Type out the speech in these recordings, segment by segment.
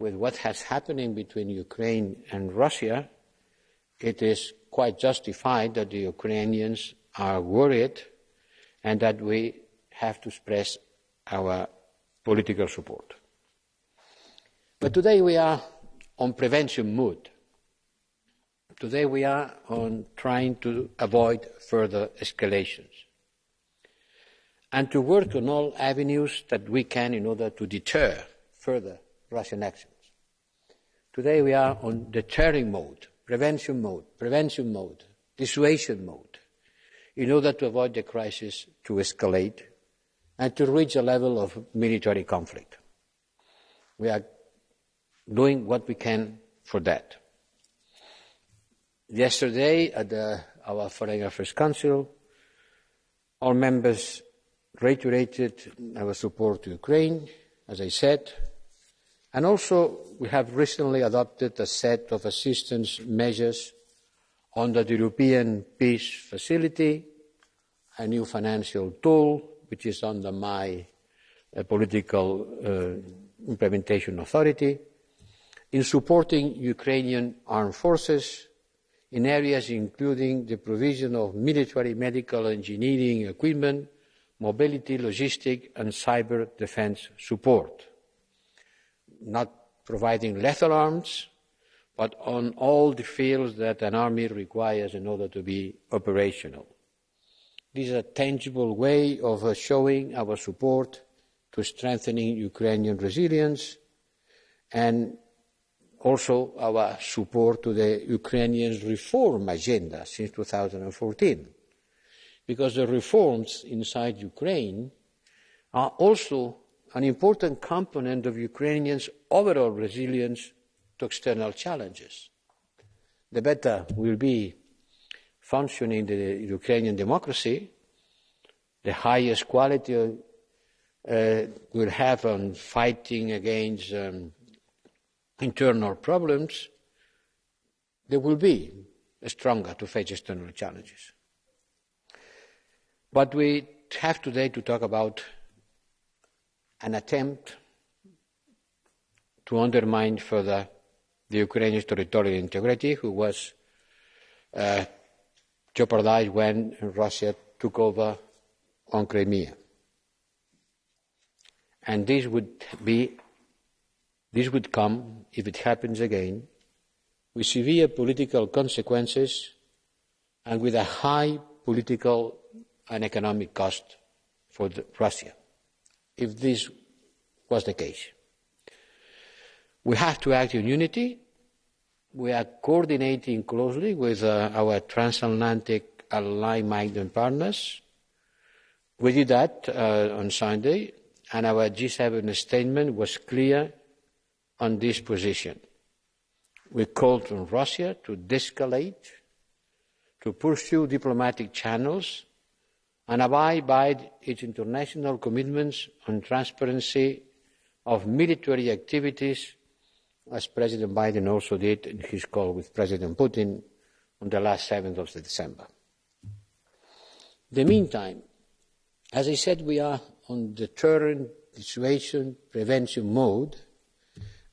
with what has happening between Ukraine and Russia, it is quite justified that the Ukrainians are worried and that we have to express our political support. But today we are on prevention mode. Today we are on trying to avoid further escalations and to work on all avenues that we can in order to deter further Russian actions. Today we are on deterring mode, prevention mode, dissuasion mode, in order to avoid the crisis to escalate and to reach a level of military conflict. We are doing what we can for that. Yesterday, at our Foreign Affairs Council, all members reiterated our support to Ukraine, as I said, and also we have recently adopted a set of assistance measures under the European Peace Facility, a new financial tool which is under my political implementation authority, in supporting Ukrainian armed forces in areas including the provision of military, medical, engineering equipment, mobility, logistic and cyber defence support, not providing lethal arms, but on all the fields that an army requires in order to be operational. This is a tangible way of showing our support to strengthening Ukrainian resilience and also our support to the Ukrainian reform agenda since 2014. Because the reforms inside Ukraine are also an important component of Ukrainians' overall resilience to external challenges. The better will be functioning the Ukrainian democracy, the highest quality we'll have on fighting against internal problems, they will be stronger to face external challenges. But we have today to talk about an attempt to undermine further the Ukrainian territorial integrity, which was jeopardized when Russia took over on Crimea. And this would come, if it happens again, with severe political consequences and with a high political and economic cost for Russia, if this was the case. We have to act in unity. We are coordinating closely with our transatlantic ally-minded partners. We did that on Sunday, and our G7 statement was clear on this position. We called on Russia to de-escalate, to pursue diplomatic channels, and abide by its international commitments on transparency of military activities, as President Biden also did in his call with President Putin on the last 7th of December. In the meantime, as I said, we are on deterrent, dissuasion, prevention mode,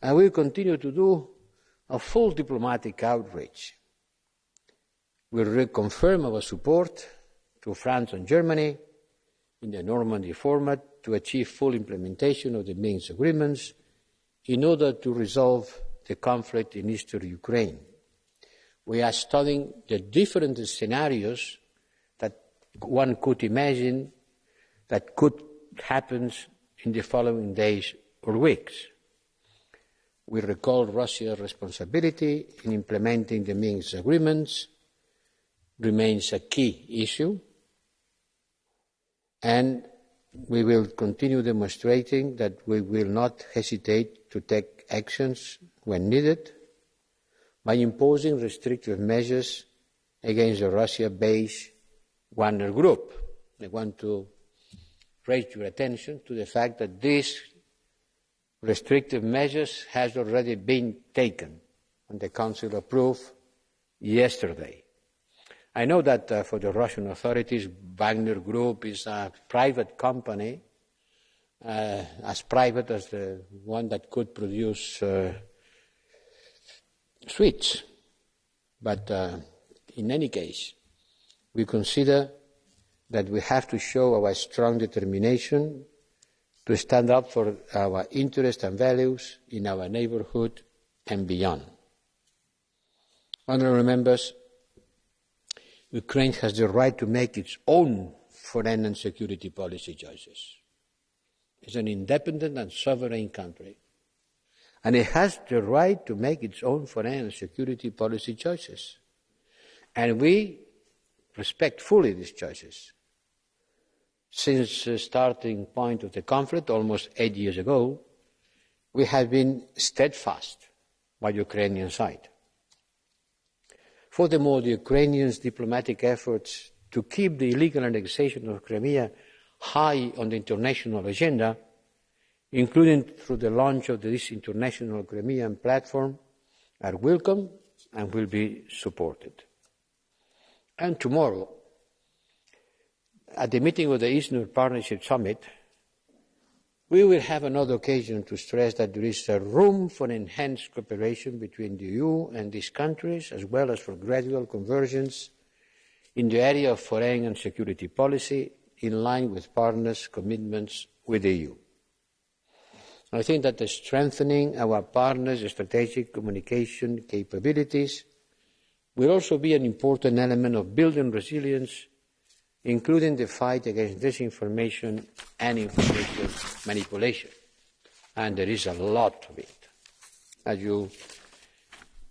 and we will continue to do a full diplomatic outreach. We will reconfirm our support to France and Germany in the Normandy format to achieve full implementation of the Minsk agreements in order to resolve the conflict in eastern Ukraine. We are studying the different scenarios that one could imagine that could happen in the following days or weeks. We recall Russia's responsibility in implementing the Minsk agreements remains a key issue, and we will continue demonstrating that we will not hesitate to take actions when needed by imposing restrictive measures against the Russia-based Wagner Group. I want to raise your attention to the fact that these restrictive measures have already been taken and the Council approved yesterday. I know that for the Russian authorities, Wagner Group is a private company as private as the one that could produce sweets. But in any case, we consider that we have to show our strong determination to stand up for our interests and values in our neighbourhood and beyond. Honourable members, Ukraine has the right to make its own foreign and security policy choices. It's an independent and sovereign country, and it has the right to make its own foreign and security policy choices. And we respect fully these choices. Since the starting point of the conflict, almost 8 years ago, we have been steadfast by the Ukrainian side. Furthermore, the Ukrainians' diplomatic efforts to keep the illegal annexation of Crimea high on the international agenda, including through the launch of this international Crimean platform, are welcome and will be supported. And tomorrow, at the meeting of the Eastern Partnership Summit, we will have another occasion to stress that there is room for enhanced cooperation between the EU and these countries, as well as for gradual convergence in the area of foreign and security policy, in line with partners' commitments with the EU. I think that strengthening our partners' strategic communication capabilities will also be an important element of building resilience, including the fight against disinformation and information manipulation. And there is a lot of it, as you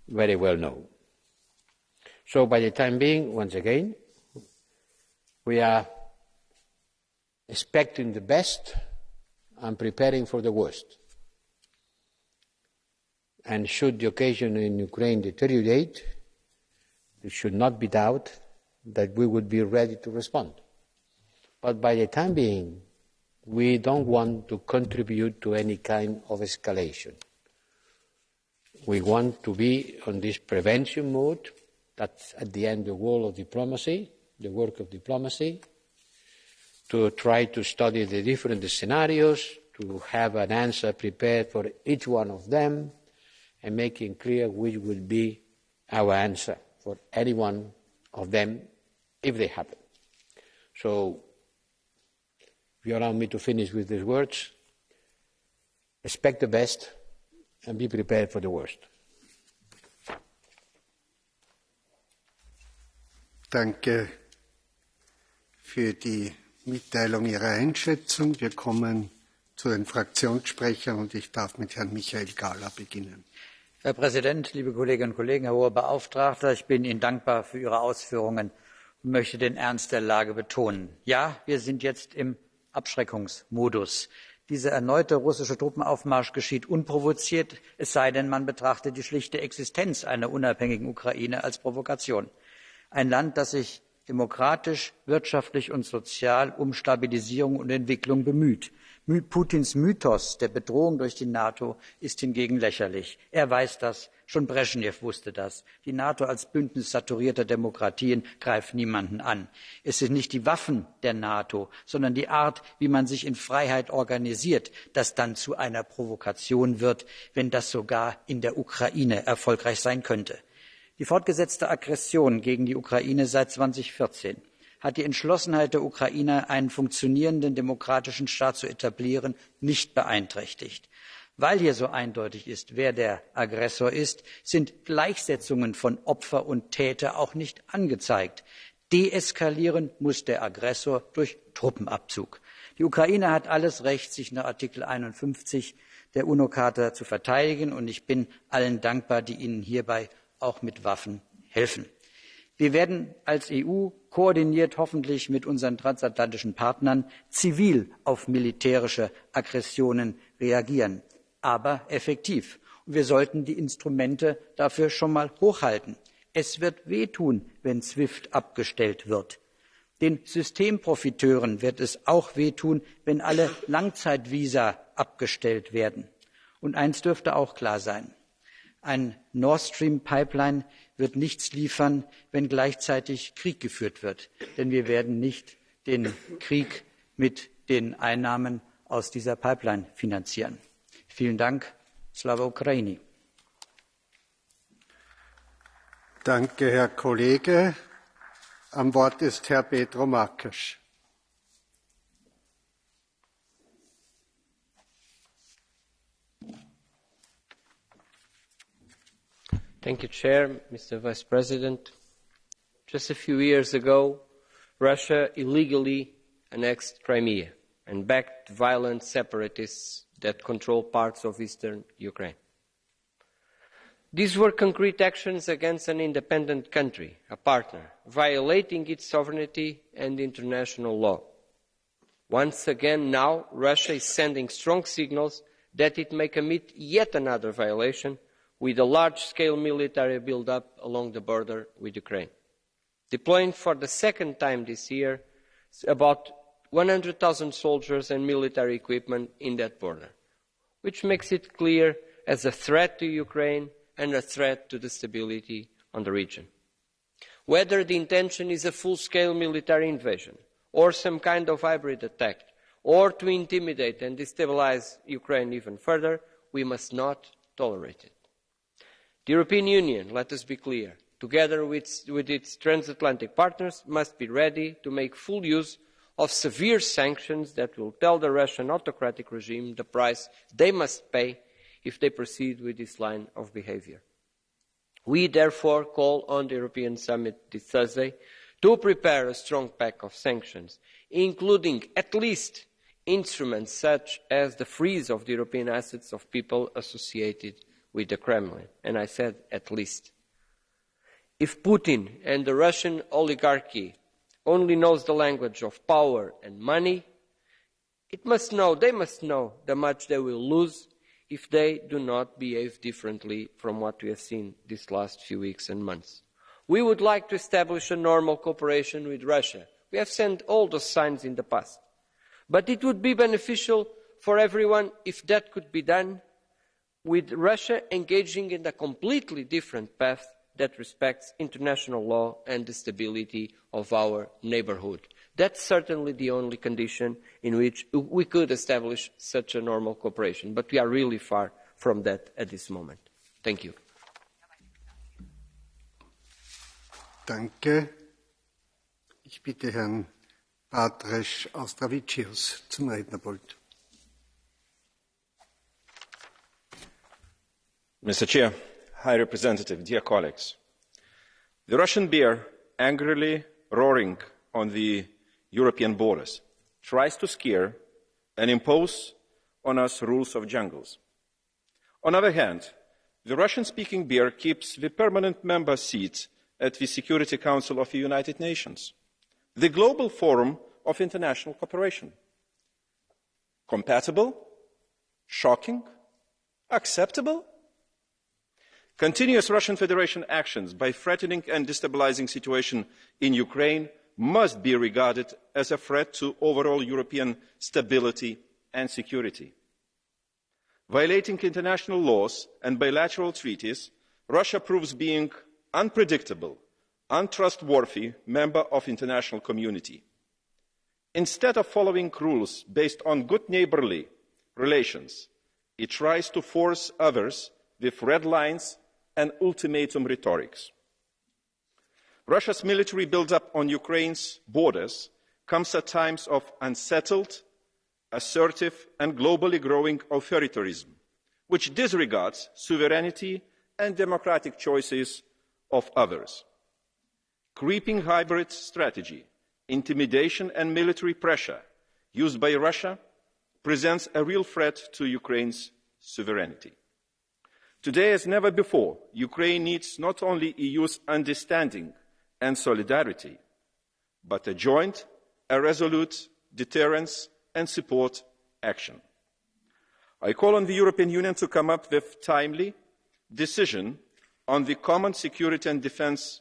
very well know. So by the time being, once again, we are expecting the best and preparing for the worst. And should the occasion in Ukraine deteriorate, there should not be doubt that we would be ready to respond. But by the time being, we don't want to contribute to any kind of escalation. We want to be on this prevention mode. That's at the end the work of diplomacy, to try to study the different scenarios, to have an answer prepared for each one of them, and making clear which will be our answer for any one of them if they happen. So, if you allow me to finish with these words, expect the best and be prepared for the worst. Danke für die Mitteilung Ihrer Einschätzung. Wir kommen zu den Fraktionssprechern und ich darf mit Herrn Michael Gahler beginnen. Herr Präsident, liebe Kolleginnen und Kollegen, Herr Hoher Beauftragter! Ich bin Ihnen dankbar für Ihre Ausführungen und möchte den Ernst der Lage betonen. Ja, wir sind jetzt im Abschreckungsmodus. Dieser erneute russische Truppenaufmarsch geschieht unprovoziert, es sei denn, man betrachtet die schlichte Existenz einer unabhängigen Ukraine als Provokation. Ein Land, das sich demokratisch, wirtschaftlich und sozial um Stabilisierung und Entwicklung bemüht. Putins Mythos der Bedrohung durch die NATO ist hingegen lächerlich. Er weiß das, schon Breschnew wusste das. Die NATO als Bündnis saturierter Demokratien greift niemanden an. Es sind nicht die Waffen der NATO, sondern die Art, wie man sich in Freiheit organisiert, das dann zu einer Provokation wird, wenn das sogar in der Ukraine erfolgreich sein könnte. Die fortgesetzte Aggression gegen die Ukraine seit 2014 hat die Entschlossenheit der Ukrainer, einen funktionierenden demokratischen Staat zu etablieren, nicht beeinträchtigt. Weil hier so eindeutig ist, wer der Aggressor ist, sind Gleichsetzungen von Opfer und Täter auch nicht angezeigt. Deeskalieren muss der Aggressor durch Truppenabzug. Die Ukraine hat alles Recht, sich nach Artikel 51 der UNO-Charta zu verteidigen, und ich bin allen dankbar, die ihnen hierbei auch mit Waffen helfen. Wir werden als EU koordiniert hoffentlich mit unseren transatlantischen Partnern zivil auf militärische Aggressionen reagieren, aber effektiv. Und wir sollten die Instrumente dafür schon mal hochhalten. Es wird wehtun, wenn SWIFT abgestellt wird. Den Systemprofiteuren wird es auch wehtun, wenn alle Langzeitvisa abgestellt werden. Und eins dürfte auch klar sein: Ein Nord Stream Pipeline wird nichts liefern, wenn gleichzeitig Krieg geführt wird. Denn wir werden nicht den Krieg mit den Einnahmen aus dieser Pipeline finanzieren. Vielen Dank. Slava Ukraini. Danke, Herr Kollege. Am Wort ist Herr Pedro Marques. Thank you, Chair, Mr. Vice President. Just a few years ago, Russia illegally annexed Crimea and backed violent separatists that control parts of eastern Ukraine. These were concrete actions against an independent country, a partner, violating its sovereignty and international law. Once again now, Russia is sending strong signals that it may commit yet another violation with a large-scale military build-up along the border with Ukraine, deploying for the second time this year about 100,000 soldiers and military equipment in that border, which makes it clear as a threat to Ukraine and a threat to the stability on the region. Whether the intention is a full-scale military invasion or some kind of hybrid attack, or to intimidate and destabilize Ukraine even further, we must not tolerate it. The European Union, let us be clear, together with its transatlantic partners, must be ready to make full use of severe sanctions that will tell the Russian autocratic regime the price they must pay if they proceed with this line of behaviour. We therefore call on the European Summit this Thursday to prepare a strong pack of sanctions, including at least instruments such as the freeze of the European assets of people associated with the Kremlin. And I said at least. If Putin and the Russian oligarchy only knows the language of power and money, they must know how much they will lose if they do not behave differently from what we have seen these last few weeks and months. We would like to establish a normal cooperation with Russia. We have sent all those signs in the past. But it would be beneficial for everyone if that could be done with Russia engaging in a completely different path that respects international law and the stability of our neighbourhood. That's certainly the only condition in which we could establish such a normal cooperation, but we are really far from that at this moment. Thank you. Danke. Ich bitte Herrn Patras Austravicius zum Rednerpult. Mr. Chair, High Representative, dear colleagues, the Russian bear, angrily roaring on the European borders, tries to scare and impose on us rules of jungles. On the other hand, the Russian-speaking bear keeps the permanent member seat at the Security Council of the United Nations, the global forum of international cooperation. Compatible? Shocking? Acceptable? Continuous Russian Federation actions by threatening and destabilizing situation in Ukraine must be regarded as a threat to overall European stability and security. Violating international laws and bilateral treaties, Russia proves being unpredictable, untrustworthy member of international community. Instead of following rules based on good neighbourly relations, it tries to force others with red lines and ultimatum rhetorics. Russia's military build-up on Ukraine's borders comes at times of unsettled, assertive and globally growing authoritarianism, which disregards sovereignty and democratic choices of others. Creeping hybrid strategy, intimidation and military pressure used by Russia presents a real threat to Ukraine's sovereignty. Today, as never before, Ukraine needs not only the EU's understanding and solidarity, but a joint, a resolute deterrence and support action. I call on the European Union to come up with timely decision on the common security and defence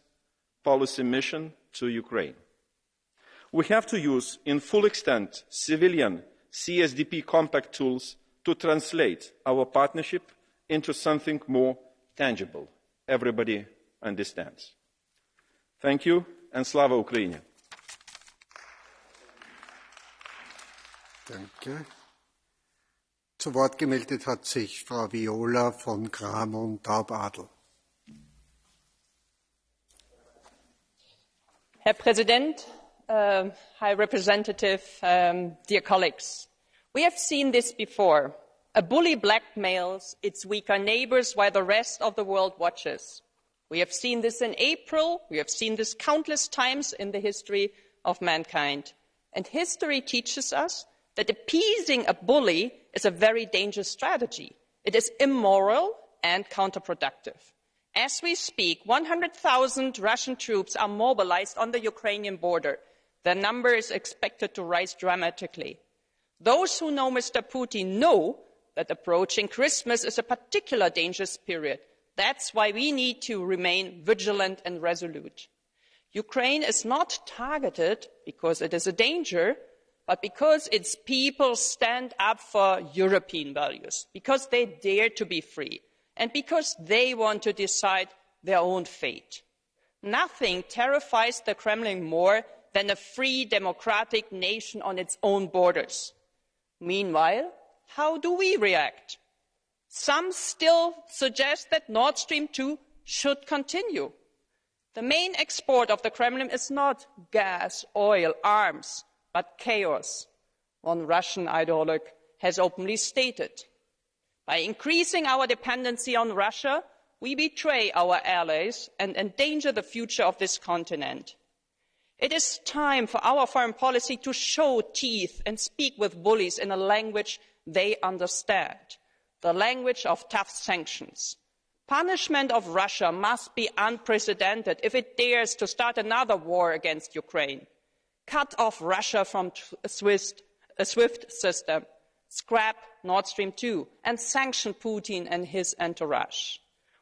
policy mission to Ukraine. We have to use in full extent civilian CSDP compact tools to translate our partnership into something more tangible. Everybody understands. Thank you, and Slava Ukraini. Danke. Zu Wort gemeldet hat sich Frau Viola von Kramon-Taubadel. Herr Präsident, High Representative, dear colleagues, we have seen this before. A bully blackmails its weaker neighbors while the rest of the world watches. We have seen this in April. We have seen this countless times in the history of mankind. And history teaches us that appeasing a bully is a very dangerous strategy. It is immoral and counterproductive. As we speak, 100,000 Russian troops are mobilized on the Ukrainian border. Their number is expected to rise dramatically. Those who know Mr. Putin know that approaching Christmas is a particularly dangerous period. That's why we need to remain vigilant and resolute. Ukraine is not targeted because it is a danger, but because its people stand up for European values, because they dare to be free, and because they want to decide their own fate. Nothing terrifies the Kremlin more than a free democratic nation on its own borders. Meanwhile, how do we react? Some still suggest that Nord Stream 2 should continue. The main export of the Kremlin is not gas, oil, arms, but chaos. One Russian ideologue has openly stated. By increasing our dependency on Russia, we betray our allies and endanger the future of this continent. It is time for our foreign policy to show teeth and speak with bullies in a language they understand, the language of tough sanctions. Punishment of Russia must be unprecedented if it dares to start another war against Ukraine. Cut off Russia from a SWIFT system, scrap Nord Stream 2, and sanction Putin and his entourage.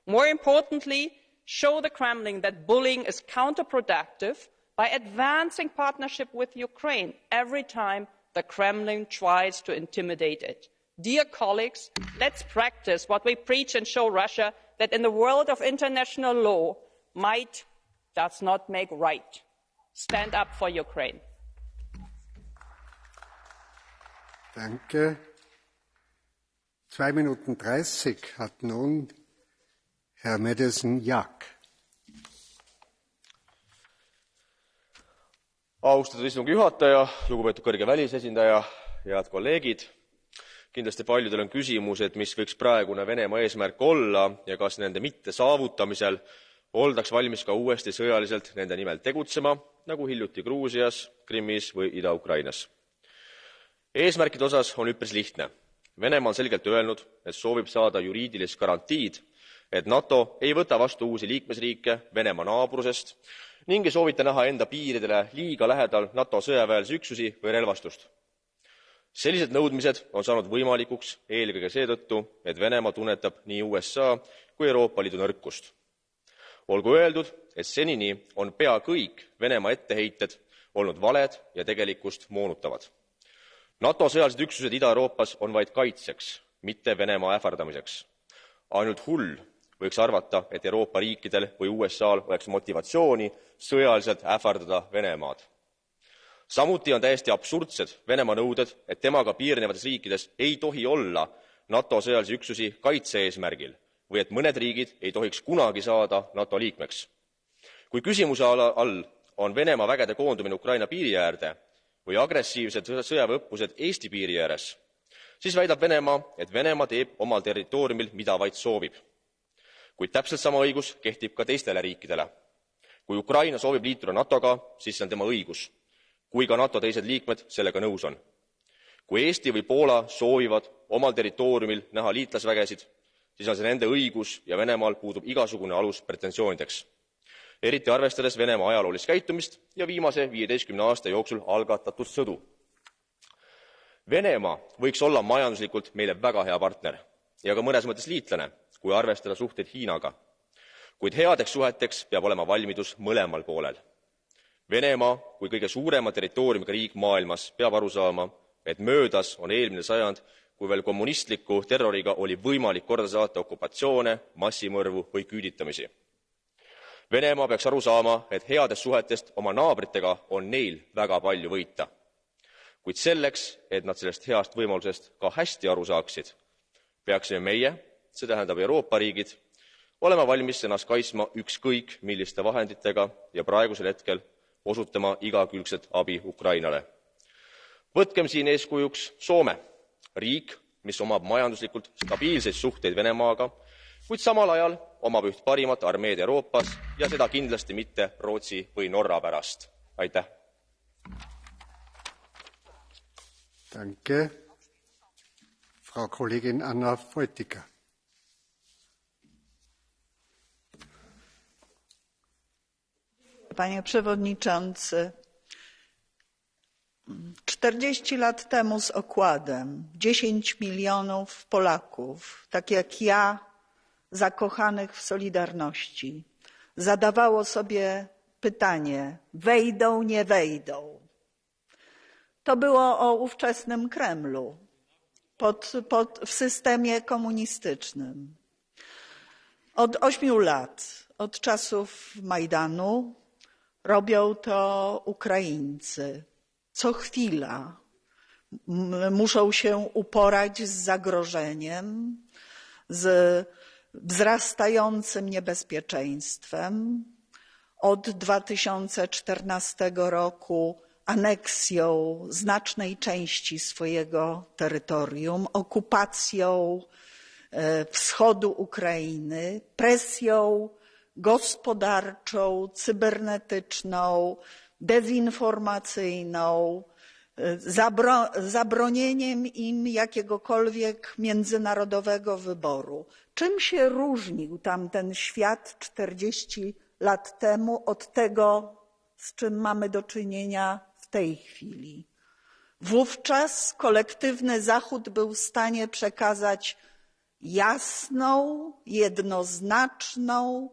More importantly, show the Kremlin that bullying is counterproductive by advancing partnership with Ukraine every time the Kremlin tries to intimidate it. Dear colleagues, let's practice what we preach and show Russia that in the world of international law, might does not make right. Stand up for Ukraine. Danke. 2 Minuten 30 hat nun Herr Madison-Jaak. Austatud istungi juhataja, lugupeetud kõrge välisesindaja, head kolleegid. Kindlasti paljudel on küsimus, et mis võiks praegune Venemaa eesmärk olla ja kas nende mittesaavutamisel oldaks valmis ka uuesti sõjaliselt nende nimel tegutsema, nagu hiljuti Gruusias, Krimmis või Ida-Ukrainas. Eesmärkide osas on üpris lihtne. Venemaa on selgelt öelnud, et soovib saada juriidilist garantiid, et NATO ei võta vastu uusi liikmesriike Venemaa naabrusest ning ei soovita näha enda piiridele liiga lähedal NATO sõjaväelisi üksusi või relvastust. Sellised nõudmised on saanud võimalikuks eelkõige seetõttu, et Venemaa tunnetab nii USA kui Euroopa Liidu nõrkust. Olgu öeldud, et senini on pea kõik Venemaa etteheited olnud valed ja tegelikkust moonutavad. NATO sõjalised üksused Ida-Euroopas on vaid kaitseks, mitte Venemaa ähvardamiseks. Ainult hull võiks arvata, et Euroopa riikidel või USA'l oleks motivatsiooni sõjaliselt ähvardada Venemaad. Samuti on täiesti absurdsed Venemaa nõuded, et temaga piirnevates riikides ei tohi olla NATO sõjalisi üksusi kaitse-eesmärgil või et mõned riigid ei tohiks kunagi saada NATO liikmeks. Kui küsimuse all on Venemaa vägede koondumine Ukraina piiri äärde või agressiivsed sõjaväeõppused Eesti piiri ääres, siis väidab Venemaa, et Venemaa teeb omal territooriumil mida vaid soovib. Kuid täpselt sama õigus kehtib ka teistele riikidele. Kui Ukraina soovib liituda NATOga, siis see on tema õigus, kui ka NATO teised liikmed sellega nõus on. Kui Eesti või Poola soovivad omal territooriumil näha liitlasvägesid, siis on see nende õigus ja Venemaal puudub igasugune alus pretensioonideks. Eriti arvestades Venemaa ajaloolist käitumist ja viimase 15 aasta jooksul algatatud sõdu. Venemaa võiks olla majanduslikult meile väga hea partner ja ka mõnes mõttes liitlane, kui arvestada suhteid Hiinaga. Kuid headeks suheteks peab olema valmidus mõlemal poolel. Venemaa kui kõige suurema territooriumiga riik maailmas peab aru saama, et möödas on eelmine sajand, kui veel kommunistliku terroriga oli võimalik korda saata okupatsioone, massimõrvu või küüditamisi. Venemaa peaks aru saama, et headest suhetest oma naabritega on neil väga palju võita. kuid selleks, et nad sellest heast võimalusest ka hästi aru saaksid, peaksime meie, see tähendab Euroopa riigid, olema valmis ennast kaitsma ükskõik milliste vahenditega ja praegusel hetkel osutama igakülgset abi Ukrainale. Võtkem siin eeskujuks Soome, riik, mis omab majanduslikult stabiilseid suhteid Venemaaga, kuid samal ajal omab üht parimat armeed Euroopas ja seda kindlasti mitte Rootsi või Norra pärast. Aitäh! Danke. Frau Kollegin Anna Fotyga. Panie Przewodniczący, 40 lat temu z okładem 10 milionów Polaków, tak jak ja, zakochanych w Solidarności, zadawało sobie pytanie: wejdą, nie wejdą. To było o ówczesnym Kremlu, w systemie komunistycznym. Od 8 lat, od czasów Majdanu, robią to Ukraińcy. Co chwila muszą się uporać z zagrożeniem, z wzrastającym niebezpieczeństwem. Od 2014 roku aneksją znacznej części swojego terytorium, okupacją wschodu Ukrainy, presją gospodarczą, cybernetyczną, dezinformacyjną, zabronieniem im jakiegokolwiek międzynarodowego wyboru. Czym się różnił tamten świat 40 lat temu od tego, z czym mamy do czynienia w tej chwili? Wówczas kolektywny Zachód był w stanie przekazać jasną, jednoznaczną,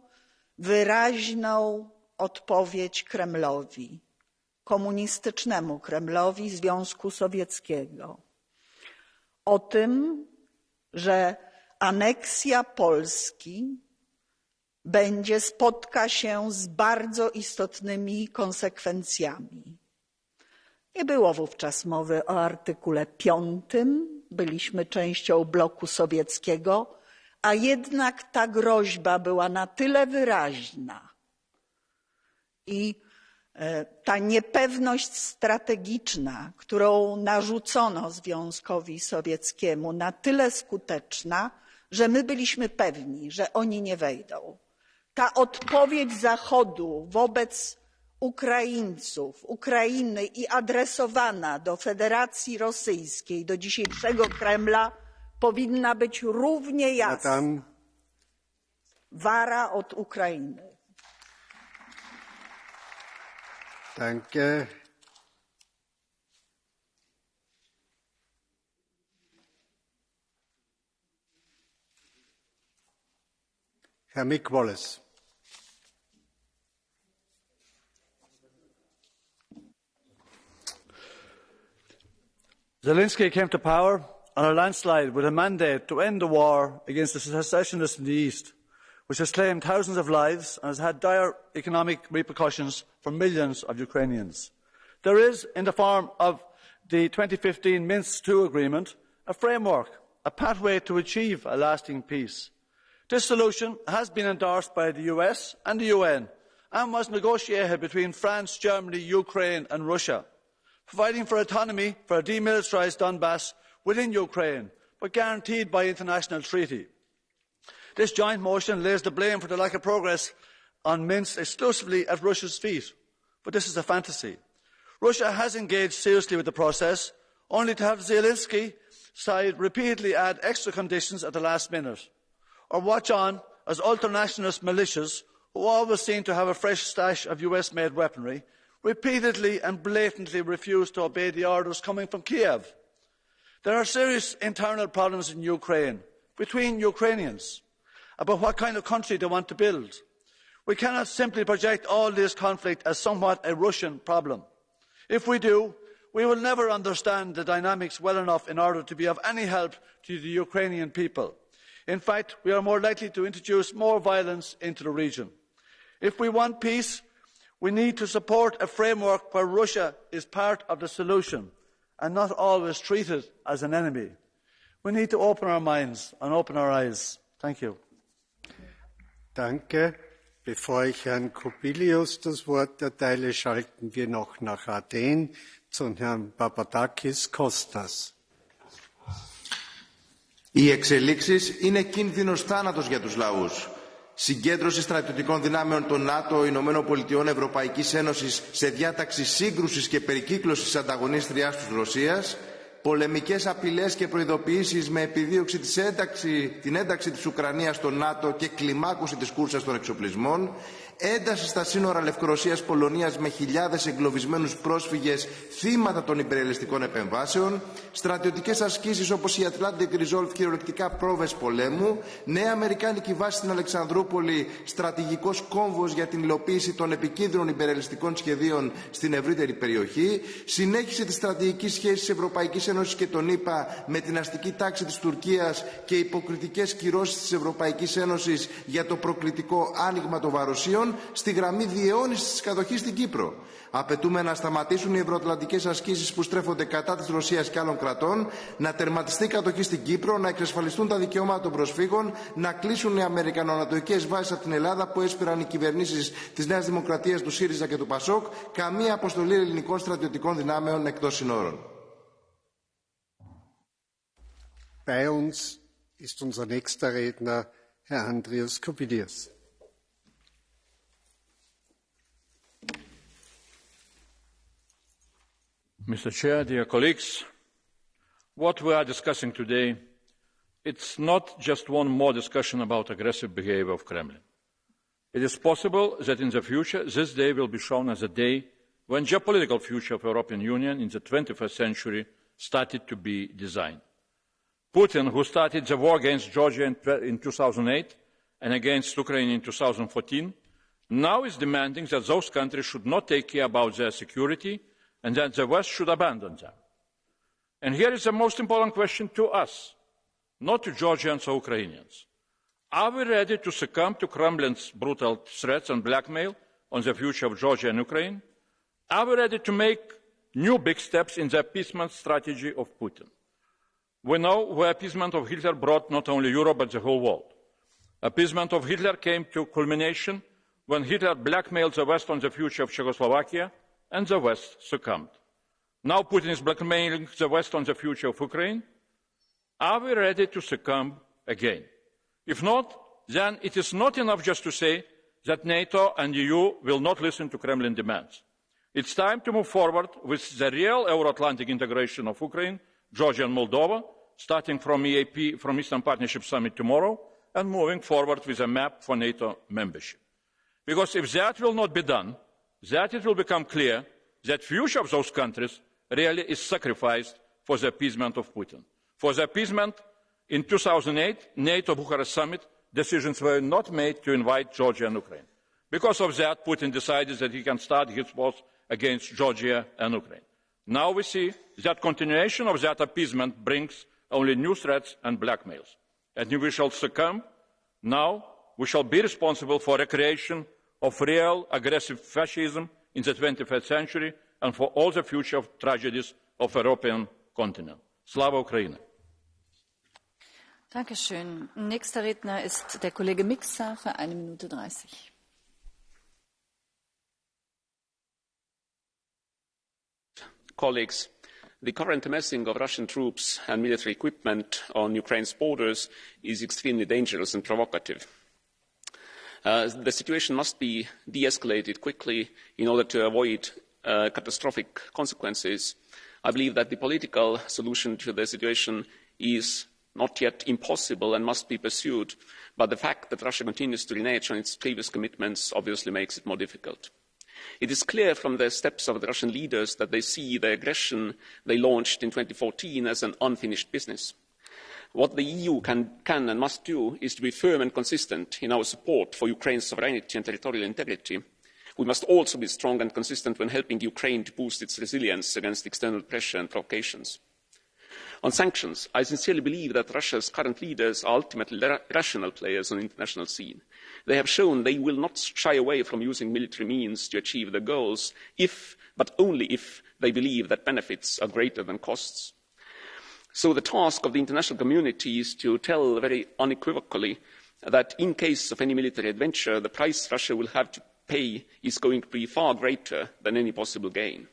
wyraźną odpowiedź Kremlowi, komunistycznemu Kremlowi Związku Sowieckiego, o tym, że aneksja Polski spotka się z bardzo istotnymi konsekwencjami. Nie było wówczas mowy o artykule 5, byliśmy częścią bloku sowieckiego, a jednak ta groźba była na tyle wyraźna i ta niepewność strategiczna, którą narzucono Związkowi Sowieckiemu, na tyle skuteczna, że my byliśmy pewni, że oni nie wejdą. Ta odpowiedź Zachodu wobec Ukraińców, Ukrainy i adresowana do Federacji Rosyjskiej, do dzisiejszego Kremla, powinna być równie jasna. Wara od Ukrainy. Danke. Herr Mick Wallace. Zelensky came to power on a landslide with a mandate to end the war against the secessionists in the east, which has claimed thousands of lives and has had dire economic repercussions for millions of Ukrainians. There is, in the form of the 2015 Minsk II agreement, a framework, a pathway to achieve a lasting peace. This solution has been endorsed by the US and the UN and was negotiated between France, Germany, Ukraine and Russia, providing for autonomy for a demilitarised Donbass within Ukraine, but guaranteed by international treaty. This joint motion lays the blame for the lack of progress on Minsk exclusively at Russia's feet, but this is a fantasy. Russia has engaged seriously with the process, only to have Zelensky side repeatedly add extra conditions at the last minute, or watch on as ultranationalist militias, who always seem to have a fresh stash of US-made weaponry, repeatedly and blatantly refuse to obey the orders coming from Kiev. There are serious internal problems in Ukraine, between Ukrainians, about what kind of country they want to build. We cannot simply project all this conflict as somewhat a Russian problem. If we do, we will never understand the dynamics well enough in order to be of any help to the Ukrainian people. In fact, we are more likely to introduce more violence into the region. If we want peace, we need to support a framework where Russia is part of the solution, and not always treated as an enemy. We need to open our minds and open our eyes. Thank you. Danke. Bevor ich Herrn Kubilius das Wort erteile, schalten wir noch nach Athen zu Herrn Papadakis Kostas. Οι εξελίξεις είναι κίνδυνος θάνατος για τους λαούς. Συγκέντρωση στρατιωτικών δυνάμεων των ΝΑΤΟ, Ηνωμένων Πολιτειών, Ευρωπαϊκής Ένωσης σε διάταξη σύγκρουσης και περικύκλωσης ανταγωνίστριάς τους Ρωσίας, πολεμικές απειλές και προειδοποιήσεις με επιδίωξη την ένταξη της Ουκρανίας στο ΝΑΤΟ και κλιμάκωση της κούρσας των εξοπλισμών, ένταση στα σύνορα Λευκορωσίας-Πολωνίας με χιλιάδες εγκλωβισμένους πρόσφυγες θύματα των υπερελιστικών επεμβάσεων, στρατιωτικές ασκήσεις όπως η Atlantic Resolve κυριολεκτικά πρόβες πολέμου, νέα αμερικάνικη βάση στην Αλεξανδρούπολη, στρατηγικός κόμβος για την υλοποίηση των επικίνδυνων υπερελιστικών σχεδίων στην ευρύτερη περιοχή, συνέχιση της στρατηγικής σχέσης Ευρωπαϊκής Ένωσης και των ΗΠΑ με την αστική τάξη της Τουρκίας και υποκριτικές κυρώσεις της Ευρωπαϊκής Ένωσης για το προκλητικό άνοιγμα των βαροσίων στη γραμμή διαιώνισης της κατοχής στην Κύπρο. Απαιτούμε να σταματήσουν οι ευρωατλαντικές ασκήσεις που στρέφονται κατά της Ρωσίας και άλλων κρατών, να τερματιστεί η κατοχή στην Κύπρο, να εξασφαλιστούν τα δικαιώματα των προσφύγων, να κλείσουν οι αμερικανοανατολικές βάσεις από την Ελλάδα που έσπηραν οι κυβερνήσεις της Νέας Δημοκρατίας, του ΣΥΡΙΖΑ και του ΠΑΣΟΚ, καμία αποστολή ελληνικών στρατιωτικών δυνάμεων εκτός συνόρων. Bei uns ist unser nächster Redner Herr Andrius Kubilius. Mr. Chair, dear colleagues, what we are discussing today, it's not just one more discussion about aggressive behavior of Kremlin. It is possible that in the future, this day will be shown as a day when geopolitical future of the European Union in the 21st century started to be designed. Putin, who started the war against Georgia in 2008 and against Ukraine in 2014, now is demanding that those countries should not take care about their security and that the West should abandon them. And here is the most important question to us, not to Georgians or Ukrainians. Are we ready to succumb to Kremlin's brutal threats and blackmail on the future of Georgia and Ukraine? Are we ready to make new big steps in the appeasement strategy of Putin? We know where appeasement of Hitler brought not only Europe but the whole world. Appeasement of Hitler came to culmination when Hitler blackmailed the West on the future of Czechoslovakia and the West succumbed. Now Putin is blackmailing the West on the future of Ukraine. Are we ready to succumb again? If not, then it is not enough just to say that NATO and the EU will not listen to Kremlin demands. It's time to move forward with the real Euro-Atlantic integration of Ukraine, Georgia and Moldova, starting from EAP, from Eastern Partnership Summit tomorrow, and moving forward with a map for NATO membership. Because if that will not be done, that it will become clear that the future of those countries really is sacrificed for the appeasement of Putin. For the appeasement in 2008, NATO Bucharest Summit, decisions were not made to invite Georgia and Ukraine. Because of that, Putin decided that he can start his wars against Georgia and Ukraine. Now we see that continuation of that appeasement brings only new threats and blackmails. And if we shall succumb, now we shall be responsible for the creation of real aggressive fascism in the 21st century and for all the future tragedies of the European continent. Slava Ukraini! Dankeschön. Nächster Redner ist der Kollege Miksa für 1 Minute 30. Colleagues, the current amassing of Russian troops and military equipment on Ukraine's borders is extremely dangerous and provocative. The situation must be de-escalated quickly in order to avoid catastrophic consequences. I believe that the political solution to the situation is not yet impossible and must be pursued, but the fact that Russia continues to renege on its previous commitments obviously makes it more difficult. It is clear from the steps of the Russian leaders that they see the aggression they launched in 2014 as an unfinished business. What the EU can and must do is to be firm and consistent in our support for Ukraine's sovereignty and territorial integrity. We must also be strong and consistent when helping Ukraine to boost its resilience against external pressure and provocations. On sanctions, I sincerely believe that Russia's current leaders are ultimately rational players on the international scene. They have shown they will not shy away from using military means to achieve their goals if, but only if, they believe that benefits are greater than costs. So the task of the international community is to tell very unequivocally that in case of any military adventure, the price Russia will have to pay is going to be far greater than any possible gain.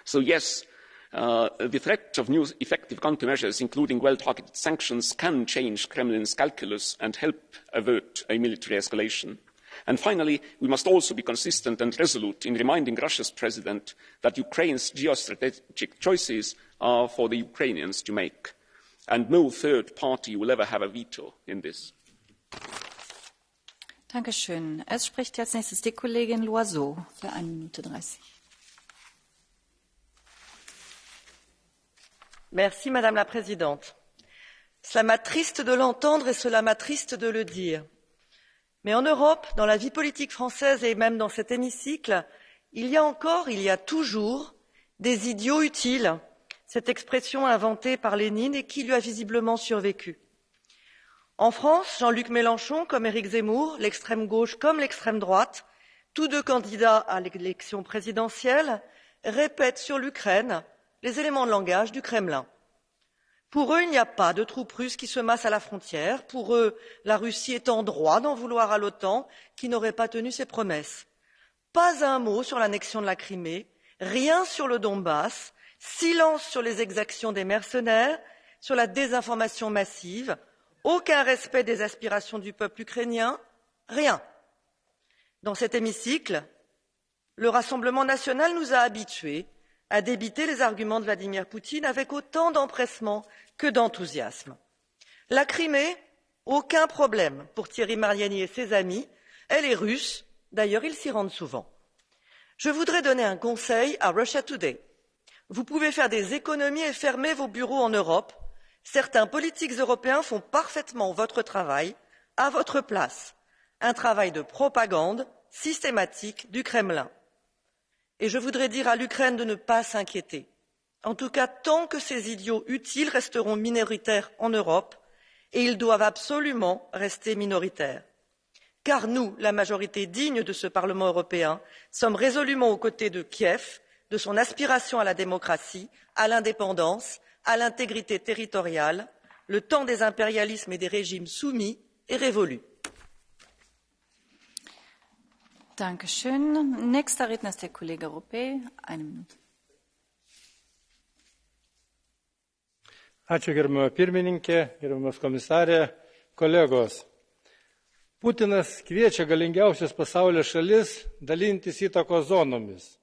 So yes, the threat of new effective countermeasures, including well-targeted sanctions, can change Kremlin's calculus and help avert a military escalation. And finally, we must also be consistent and resolute in reminding Russia's president that Ukraine's geostrategic choices are for the Ukrainians to make, and no third party will ever have a veto in this. Dankeschön. Es spricht als nächstes die Kollegin Loiseau für 1 Minute 30. Merci, Madame la Présidente. Cela m'attriste de l'entendre et cela m'attriste de le dire. Mais en Europe, dans la vie politique française et même dans cet hémicycle, il y a toujours des idiots utiles, cette expression inventée par Lénine et qui lui a visiblement survécu. En France, Jean-Luc Mélenchon comme Éric Zemmour, l'extrême gauche comme l'extrême droite, tous deux candidats à l'élection présidentielle, répètent sur l'Ukraine les éléments de langage du Kremlin. Pour eux, il n'y a pas de troupes russes qui se massent à la frontière. Pour eux, la Russie est en droit d'en vouloir à l'OTAN, qui n'aurait pas tenu ses promesses. Pas un mot sur l'annexion de la Crimée, rien sur le Donbass, silence sur les exactions des mercenaires, sur la désinformation massive, aucun respect des aspirations du peuple ukrainien, rien. Dans cet hémicycle, le Rassemblement national nous a habitués à débiter les arguments de Vladimir Poutine avec autant d'empressement que d'enthousiasme. La Crimée, aucun problème pour Thierry Mariani et ses amis, elle est russe, d'ailleurs ils s'y rendent souvent. Je voudrais donner un conseil à Russia Today. Vous pouvez faire des économies et fermer vos bureaux en Europe. Certains politiques européens font parfaitement votre travail à votre place, un travail de propagande systématique du Kremlin. Et je voudrais dire à l'Ukraine de ne pas s'inquiéter. En tout cas, tant que ces idiots utiles resteront minoritaires en Europe, et ils doivent absolument rester minoritaires. Car nous, la majorité digne de ce Parlement européen, sommes résolument aux côtés de Kiev, de son aspiration à la démocratie, à l'indépendance, à l'intégrité territoriale. Le temps des impérialismes et des régimes soumis est révolu. Dankeschön. Nächster Redner ist der Kollege Ruppe. 1 Minute. Ačiū, gerbiama pirmininkė, gerbiamas komisarė, kolegos. Putinas kviečia galingiausias pasaulio šalis dalintis įtakos zonomis.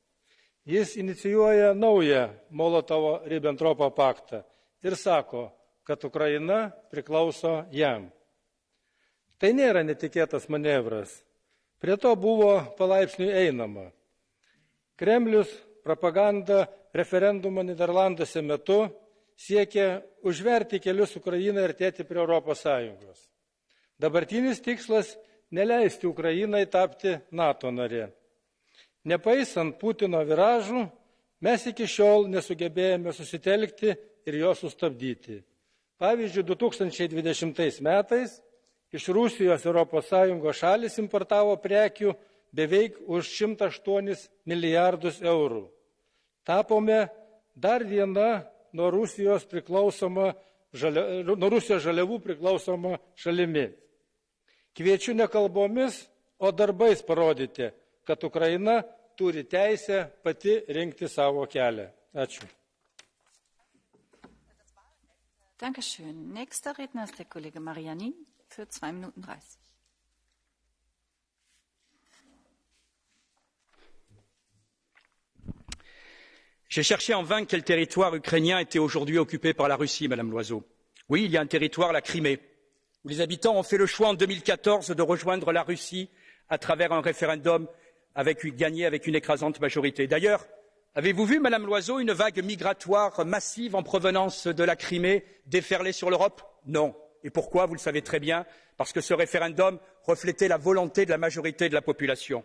Jis inicijuoja naują Molotovo-Ribbentropo paktą ir sako, kad Ukraina priklauso jam. Tai nėra netikėtas manevras. Prie to buvo palaipsniui einama. Kremlius propaganda referendumo Niderlanduose metu siekia užverti kelius Ukrainai artėti prie Europos Sąjungos. Dabartinis tikslas – neleisti Ukrainai tapti NATO narė. Nepaisant Putino viražų, mes iki šiol nesugebėjome susitelkti ir jo sustabdyti. Pavyzdžiui, 2020 metais iš Rusijos Europos Sąjungos šalis importavo prekių beveik už 108 milijardus eurų. Tapome dar viena nuo Rusijos žaliavų priklausoma šalimi. Kviečiu ne kalbomis, o darbais parodyti, kad Ukraina turi teisę pati rinkti savo kelią. Ačiū. Dankeschön. Nächster Redner ist der Kollege Mariani für 2 Minuten 30. J'ai cherché en vain quel territoire ukrainien était aujourd'hui occupé par la Russie, Madame Loiseau. Oui, il y a un territoire, la Crimée, où les habitants ont fait le choix en 2014 de rejoindre la Russie à travers un référendum gagné avec une écrasante majorité. D'ailleurs, avez-vous vu, Madame Loiseau, une vague migratoire massive en provenance de la Crimée déferler sur l'Europe? Non. Et pourquoi? Vous le savez très bien, parce que ce référendum reflétait la volonté de la majorité de la population.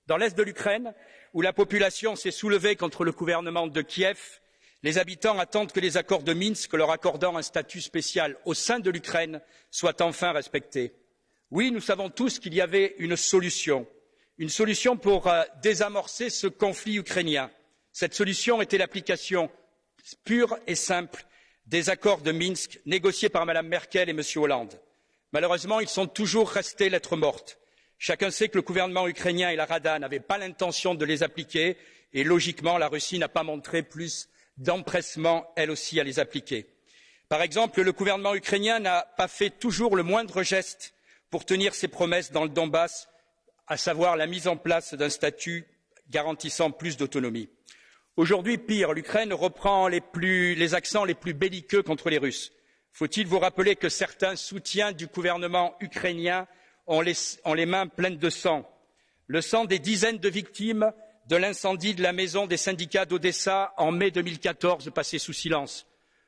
Dans l'est de l'Ukraine, où la population s'est soulevée contre le gouvernement de Kiev, les habitants attendent que les accords de Minsk, leur accordant un statut spécial au sein de l'Ukraine, soient enfin respectés. Oui, nous savons tous qu'il y avait une solution pour désamorcer ce conflit ukrainien. Cette solution était l'application pure et simple des accords de Minsk négociés par Mme Merkel et M. Hollande. Malheureusement, ils sont toujours restés lettre morte. Chacun sait que le gouvernement ukrainien et la Rada n'avaient pas l'intention de les appliquer et logiquement, la Russie n'a pas montré plus d'empressement, elle aussi, à les appliquer. Par exemple, le gouvernement ukrainien n'a pas fait toujours le moindre geste pour tenir ses promesses dans le Donbass, à savoir la mise en place d'un statut garantissant plus d'autonomie. Aujourd'hui, pire, l'Ukraine reprend les accents les plus belliqueux contre les Russes. Faut-il vous rappeler que certains soutiens du gouvernement ukrainien ont les mains pleines de sang, le sang des dizaines de victimes de l'incendie de la maison des syndicats d'Odessa en mai 2014 passé sous silence,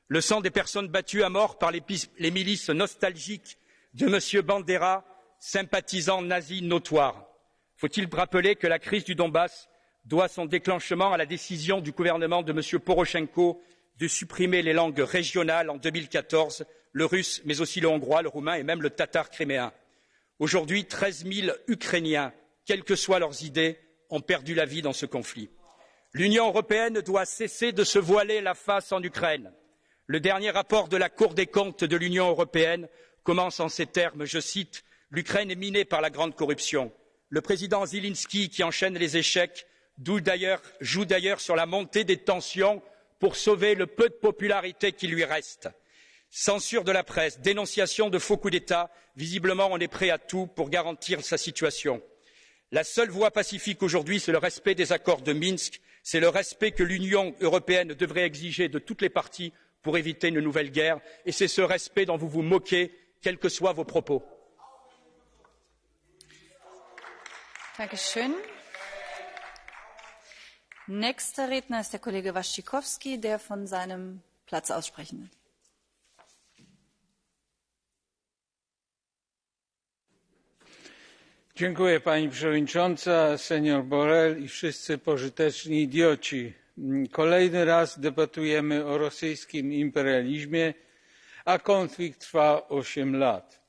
le sang des personnes battues à mort par les milices nostalgiques de M. Bandera, sympathisant nazi notoire. Faut-il rappeler que la crise du Donbass doit son déclenchement à la décision du gouvernement de M. Porochenko de supprimer les langues régionales en 2014, le russe, mais aussi le hongrois, le roumain et même le tatar criméen. Aujourd'hui, 13 000 Ukrainiens, quelles que soient leurs idées, ont perdu la vie dans ce conflit. L'Union européenne doit cesser de se voiler la face en Ukraine. Le dernier rapport de la Cour des comptes de l'Union européenne commence en ces termes, je cite, « L'Ukraine est minée par la grande corruption. Le président Zelensky, qui enchaîne les échecs, joue d'ailleurs sur la montée des tensions pour sauver le peu de popularité qui lui reste. Censure de la presse, dénonciation de faux coups d'État, visiblement on est prêt à tout pour garantir sa situation. La seule voie pacifique aujourd'hui, c'est le respect des accords de Minsk, c'est le respect que l'Union européenne devrait exiger de toutes les parties pour éviter une nouvelle guerre, et c'est ce respect dont vous vous moquez, quels que soient vos propos. Dankeschön. Nächster Redner ist der Kollege Waszczykowski, der von seinem Platz aus sprechen wird. Dziękuję pani przewodnicząca, senior Borrell i wszyscy pożyteczni idioci. Kolejny raz debatujemy o rosyjskim imperializmie, a konflikt trwa 8 lat.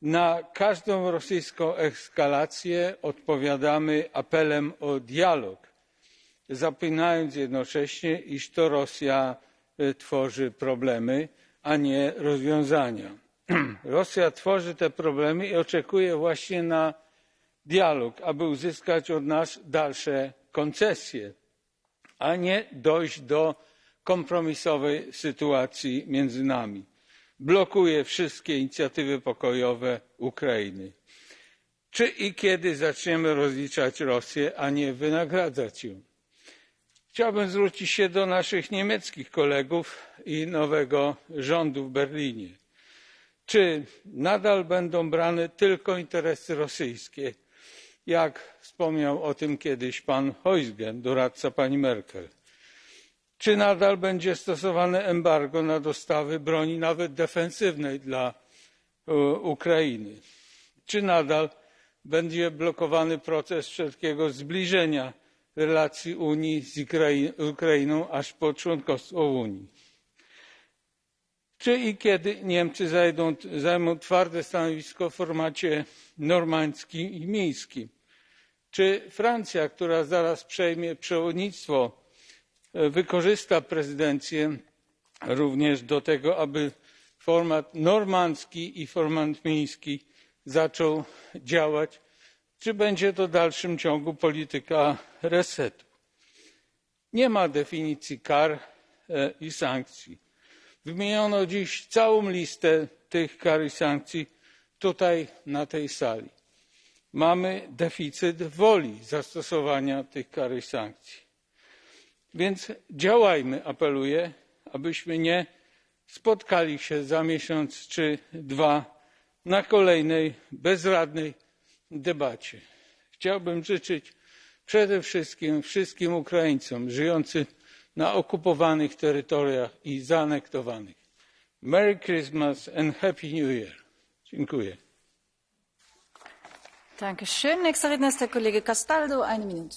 Na każdą rosyjską eskalację odpowiadamy apelem o dialog, zapominając jednocześnie, iż to Rosja tworzy problemy, a nie rozwiązania. Rosja tworzy te problemy i oczekuje właśnie na dialog, aby uzyskać od nas dalsze koncesje, a nie dojść do kompromisowej sytuacji między nami. Blokuje wszystkie inicjatywy pokojowe Ukrainy. Czy i kiedy zaczniemy rozliczać Rosję, a nie wynagradzać ją? Chciałbym zwrócić się do naszych niemieckich kolegów i nowego rządu w Berlinie. Czy nadal będą brane tylko interesy rosyjskie, jak wspomniał o tym kiedyś pan Heusgen, doradca pani Merkel? Czy nadal będzie stosowane embargo na dostawy broni nawet defensywnej dla Ukrainy? Czy nadal będzie blokowany proces wszelkiego zbliżenia relacji Unii z Ukrainą aż po członkostwo w Unii? Czy i kiedy Niemcy zajmą twarde stanowisko w formacie normandzkim i mińskim? Czy Francja, która zaraz przejmie przewodnictwo, wykorzysta prezydencję również do tego, aby format normandzki i format miński zaczął działać, czy będzie to w dalszym ciągu polityka resetu? Nie ma definicji kar i sankcji. Wymieniono dziś całą listę tych kar i sankcji tutaj na tej sali. Mamy deficyt woli zastosowania tych kar i sankcji. Więc działajmy, apeluję, abyśmy nie spotkali się za miesiąc czy dwa na kolejnej bezradnej debacie. Chciałbym życzyć przede wszystkim wszystkim Ukraińcom żyjącym na okupowanych terytoriach i zaanektowanych. Merry Christmas and Happy New Year. Dziękuję. Dankeschön. Nächster Redner ist der Kollege Castaldo, 1 Minute.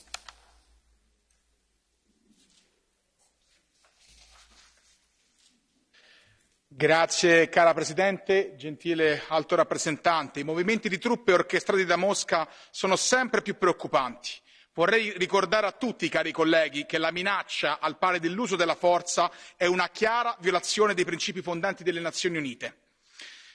Grazie cara Presidente, gentile Alto Rappresentante. I movimenti di truppe orchestrati da Mosca sono sempre più preoccupanti. Vorrei ricordare a tutti, cari colleghi, che la minaccia, al pari dell'uso della forza, è una chiara violazione dei principi fondanti delle Nazioni Unite.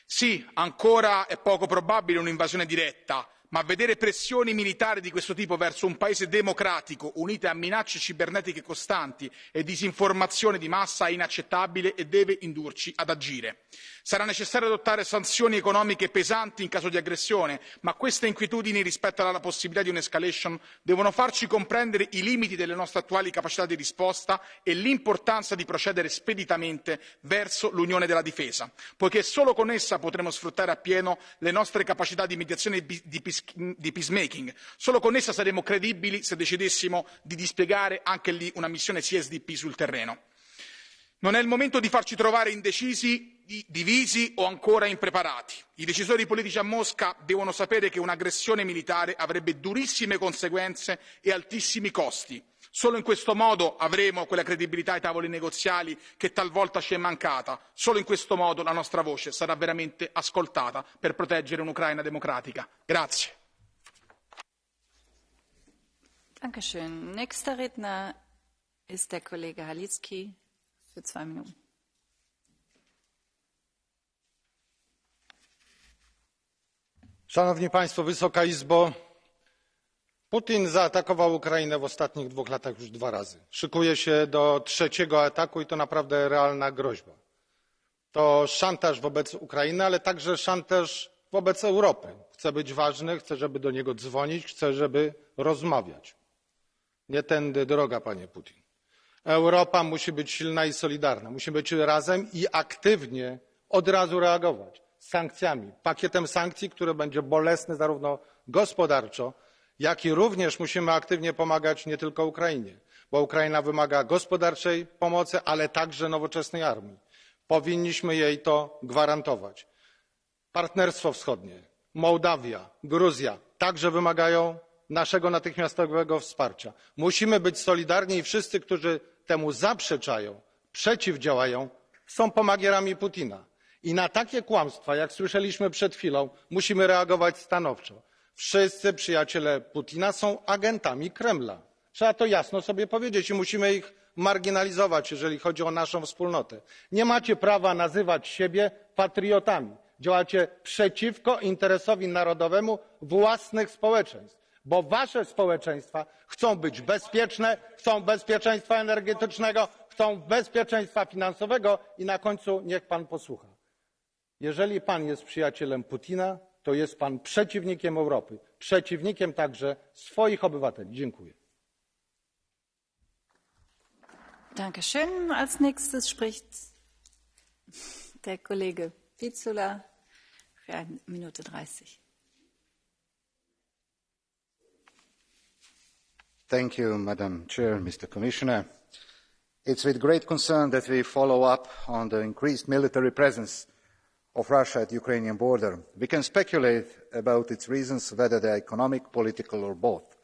Sì, ancora è poco probabile un'invasione diretta, ma vedere pressioni militari di questo tipo verso un paese democratico, unite a minacce cibernetiche costanti e disinformazione di massa, è inaccettabile e deve indurci ad agire. Sarà necessario adottare sanzioni economiche pesanti in caso di aggressione, ma queste inquietudini rispetto alla possibilità di un'escalation devono farci comprendere i limiti delle nostre attuali capacità di risposta e l'importanza di procedere speditamente verso l'Unione della difesa, poiché solo con essa potremo sfruttare appieno le nostre capacità di mediazione e di peacemaking. Solo con essa saremo credibili se decidessimo di dispiegare anche lì una missione CSDP sul terreno. Non è il momento di farci trovare indecisi, divisi o ancora impreparati. I decisori politici a Mosca devono sapere che un'aggressione militare avrebbe durissime conseguenze e altissimi costi. Solo in questo modo avremo quella credibilità ai tavoli negoziali che talvolta ci è mancata. Solo in questo modo la nostra voce sarà veramente ascoltata per proteggere un'Ucraina democratica. Grazie. Dankeschön. Nächster Redner ist der Kollege Halicki für 2 Minuten. Szanowni Państwo, Wysoka Izbo, Putin zaatakował Ukrainę w ostatnich 2 latach już 2 razy. Szykuje się do 3. ataku i to naprawdę realna groźba. To szantaż wobec Ukrainy, ale także szantaż wobec Europy. Chce być ważny, chce, żeby do niego dzwonić, chce, żeby rozmawiać. Nie tędy droga, panie Putin. Europa musi być silna i solidarna. Musi być razem i aktywnie od razu reagować. Sankcjami, pakietem sankcji, który będzie bolesny zarówno gospodarczo, jak i również musimy aktywnie pomagać nie tylko Ukrainie, bo Ukraina wymaga gospodarczej pomocy, ale także nowoczesnej armii. Powinniśmy jej to gwarantować. Partnerstwo wschodnie, Mołdawia, Gruzja także wymagają naszego natychmiastowego wsparcia. Musimy być solidarni i wszyscy, którzy temu zaprzeczają, przeciwdziałają, są pomagierami Putina. I na takie kłamstwa, jak słyszeliśmy przed chwilą, musimy reagować stanowczo. Wszyscy przyjaciele Putina są agentami Kremla. Trzeba to jasno sobie powiedzieć i musimy ich marginalizować, jeżeli chodzi o naszą wspólnotę. Nie macie prawa nazywać siebie patriotami. Działacie przeciwko interesowi narodowemu własnych społeczeństw, bo wasze społeczeństwa chcą być bezpieczne, chcą bezpieczeństwa energetycznego, chcą bezpieczeństwa finansowego i na końcu niech pan posłucha. Jeżeli pan jest przyjacielem Putina, to jest pan przeciwnikiem Europy, przeciwnikiem także swoich obywateli. Dziękuję. Dankeschön. Als nächstes spricht der Kollege Pizzula für 1 Minute 30. Thank you, Madam Chair, Mr. Commissioner. It's with great concern that we follow up on the increased military presence of Russia at the Ukrainian border. We can speculate about its reasons, whether they are economic, political or both.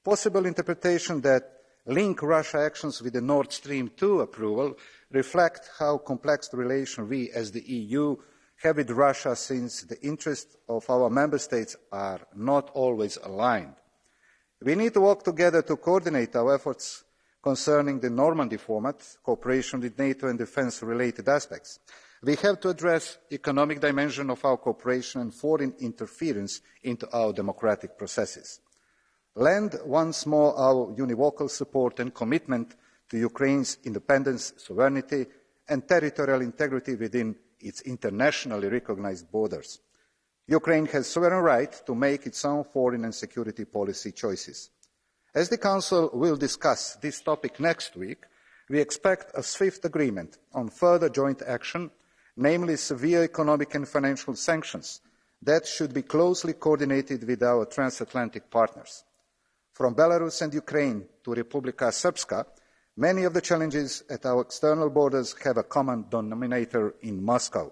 Possible interpretation that link Russia actions with the Nord Stream 2 approval reflect how complex the relation we as the EU have with Russia, since the interests of our member states are not always aligned. We need to work together to coordinate our efforts concerning the Normandy format, cooperation with NATO and defence-related aspects. We have to address the economic dimension of our cooperation and foreign interference into our democratic processes. Lend once more our univocal support and commitment to Ukraine's independence, sovereignty and territorial integrity within its internationally recognised borders. Ukraine has sovereign right to make its own foreign and security policy choices. As the Council will discuss this topic next week, we expect a swift agreement on further joint action, namely severe economic and financial sanctions that should be closely coordinated with our transatlantic partners. From Belarus and Ukraine to Republika Srpska, many of the challenges at our external borders have a common denominator in Moscow.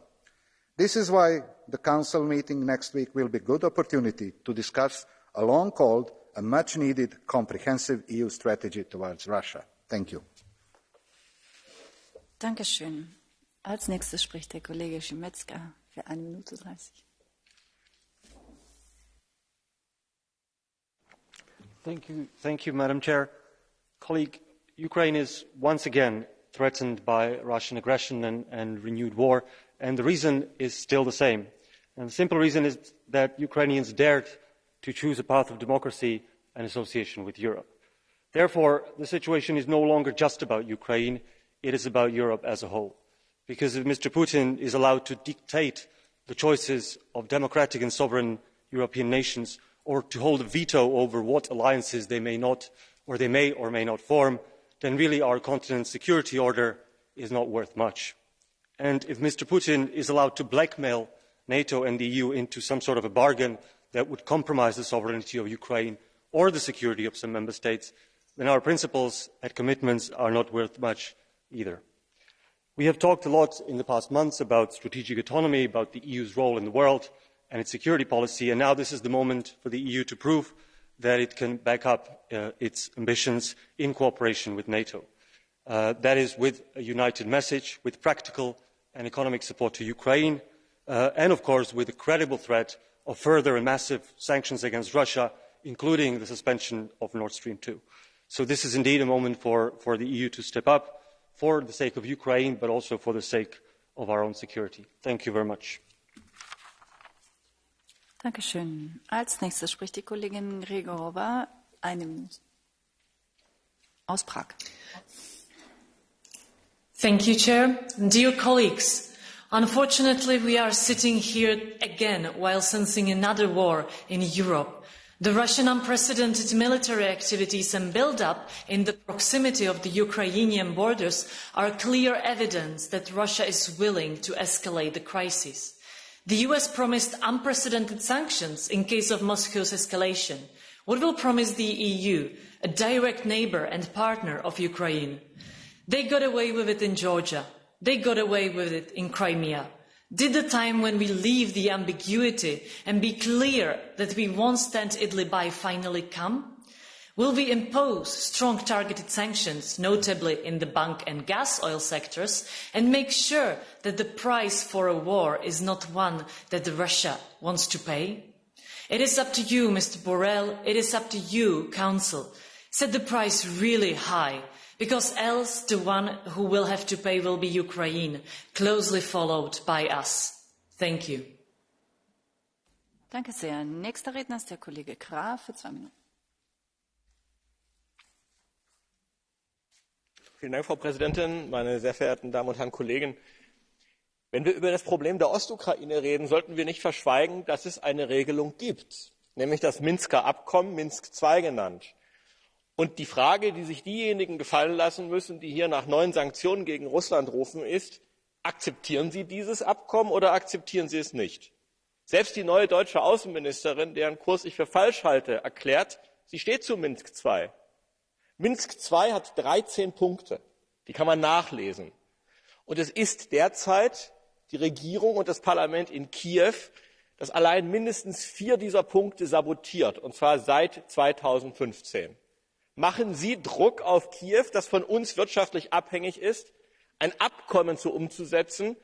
This is why the Council meeting next week will be a good opportunity to discuss a long-called and much-needed comprehensive EU strategy towards Russia. Thank you. Dankeschön. Als nächstes spricht der Kollege Szymetzka für 1 Minute 30. Thank you, Madam Chair. Colleague, Ukraine is once again threatened by Russian aggression and renewed war, and the reason is still the same. And the simple reason is that Ukrainians dared to choose a path of democracy and association with Europe. Therefore, the situation is no longer just about Ukraine, it is about Europe as a whole. Because if Mr. Putin is allowed to dictate the choices of democratic and sovereign European nations, or to hold a veto over what alliances they may or may not form, then really our continent's security order is not worth much. And if Mr. Putin is allowed to blackmail NATO and the EU into some sort of a bargain that would compromise the sovereignty of Ukraine or the security of some member states, then our principles and commitments are not worth much either. We have talked a lot in the past months about strategic autonomy, about the EU's role in the world and its security policy, and now this is the moment for the EU to prove that it can back up its ambitions in cooperation with NATO. That is with a united message, with practical and economic support to Ukraine, and of course with a credible threat of further and massive sanctions against Russia, including the suspension of Nord Stream 2. So this is indeed a moment for the EU to step up for the sake of Ukraine, but also for the sake of our own security. Thank you very much. Dankeschön. Als nächstes spricht die Kollegin Gregorova, aus Prag. Thank you, Chair. Dear colleagues, unfortunately we are sitting here again while sensing another war in Europe. The Russian unprecedented military activities and build-up in the proximity of the Ukrainian borders are clear evidence that Russia is willing to escalate the crisis. The US promised unprecedented sanctions in case of Moscow's escalation. What will promise the EU, a direct neighbour and partner of Ukraine? They got away with it in Georgia. They got away with it in Crimea. Did the time when we leave the ambiguity and be clear that we won't stand idly by finally come? Will we impose strong targeted sanctions, notably in the bank and gas oil sectors, and make sure that the price for a war is not one that Russia wants to pay? It is up to you, Mr. Borrell, it is up to you, Council. Set the price really high, because else the one who will have to pay will be Ukraine, closely followed by us. Thank you. Danke sehr. Nächster Redner ist der Kollege Graf für 2 Minuten. Vielen Dank, Frau Präsidentin, meine sehr verehrten Damen und Herren Kollegen. Wenn wir über das Problem der Ostukraine reden, sollten wir nicht verschweigen, dass es eine Regelung gibt, nämlich das Minsker Abkommen, Minsk II genannt. Und die Frage, die sich diejenigen gefallen lassen müssen, die hier nach neuen Sanktionen gegen Russland rufen, ist, akzeptieren Sie dieses Abkommen oder akzeptieren Sie es nicht? Selbst die neue deutsche Außenministerin, deren Kurs ich für falsch halte, erklärt, sie steht zu Minsk II. Minsk II hat 13 Punkte, die kann man nachlesen. Und es ist derzeit die Regierung und das Parlament in Kiew, das allein mindestens 4 dieser Punkte sabotiert, und zwar seit 2015. Machen Sie Druck auf Kiew, das von uns wirtschaftlich abhängig ist, ein Abkommen umzusetzen,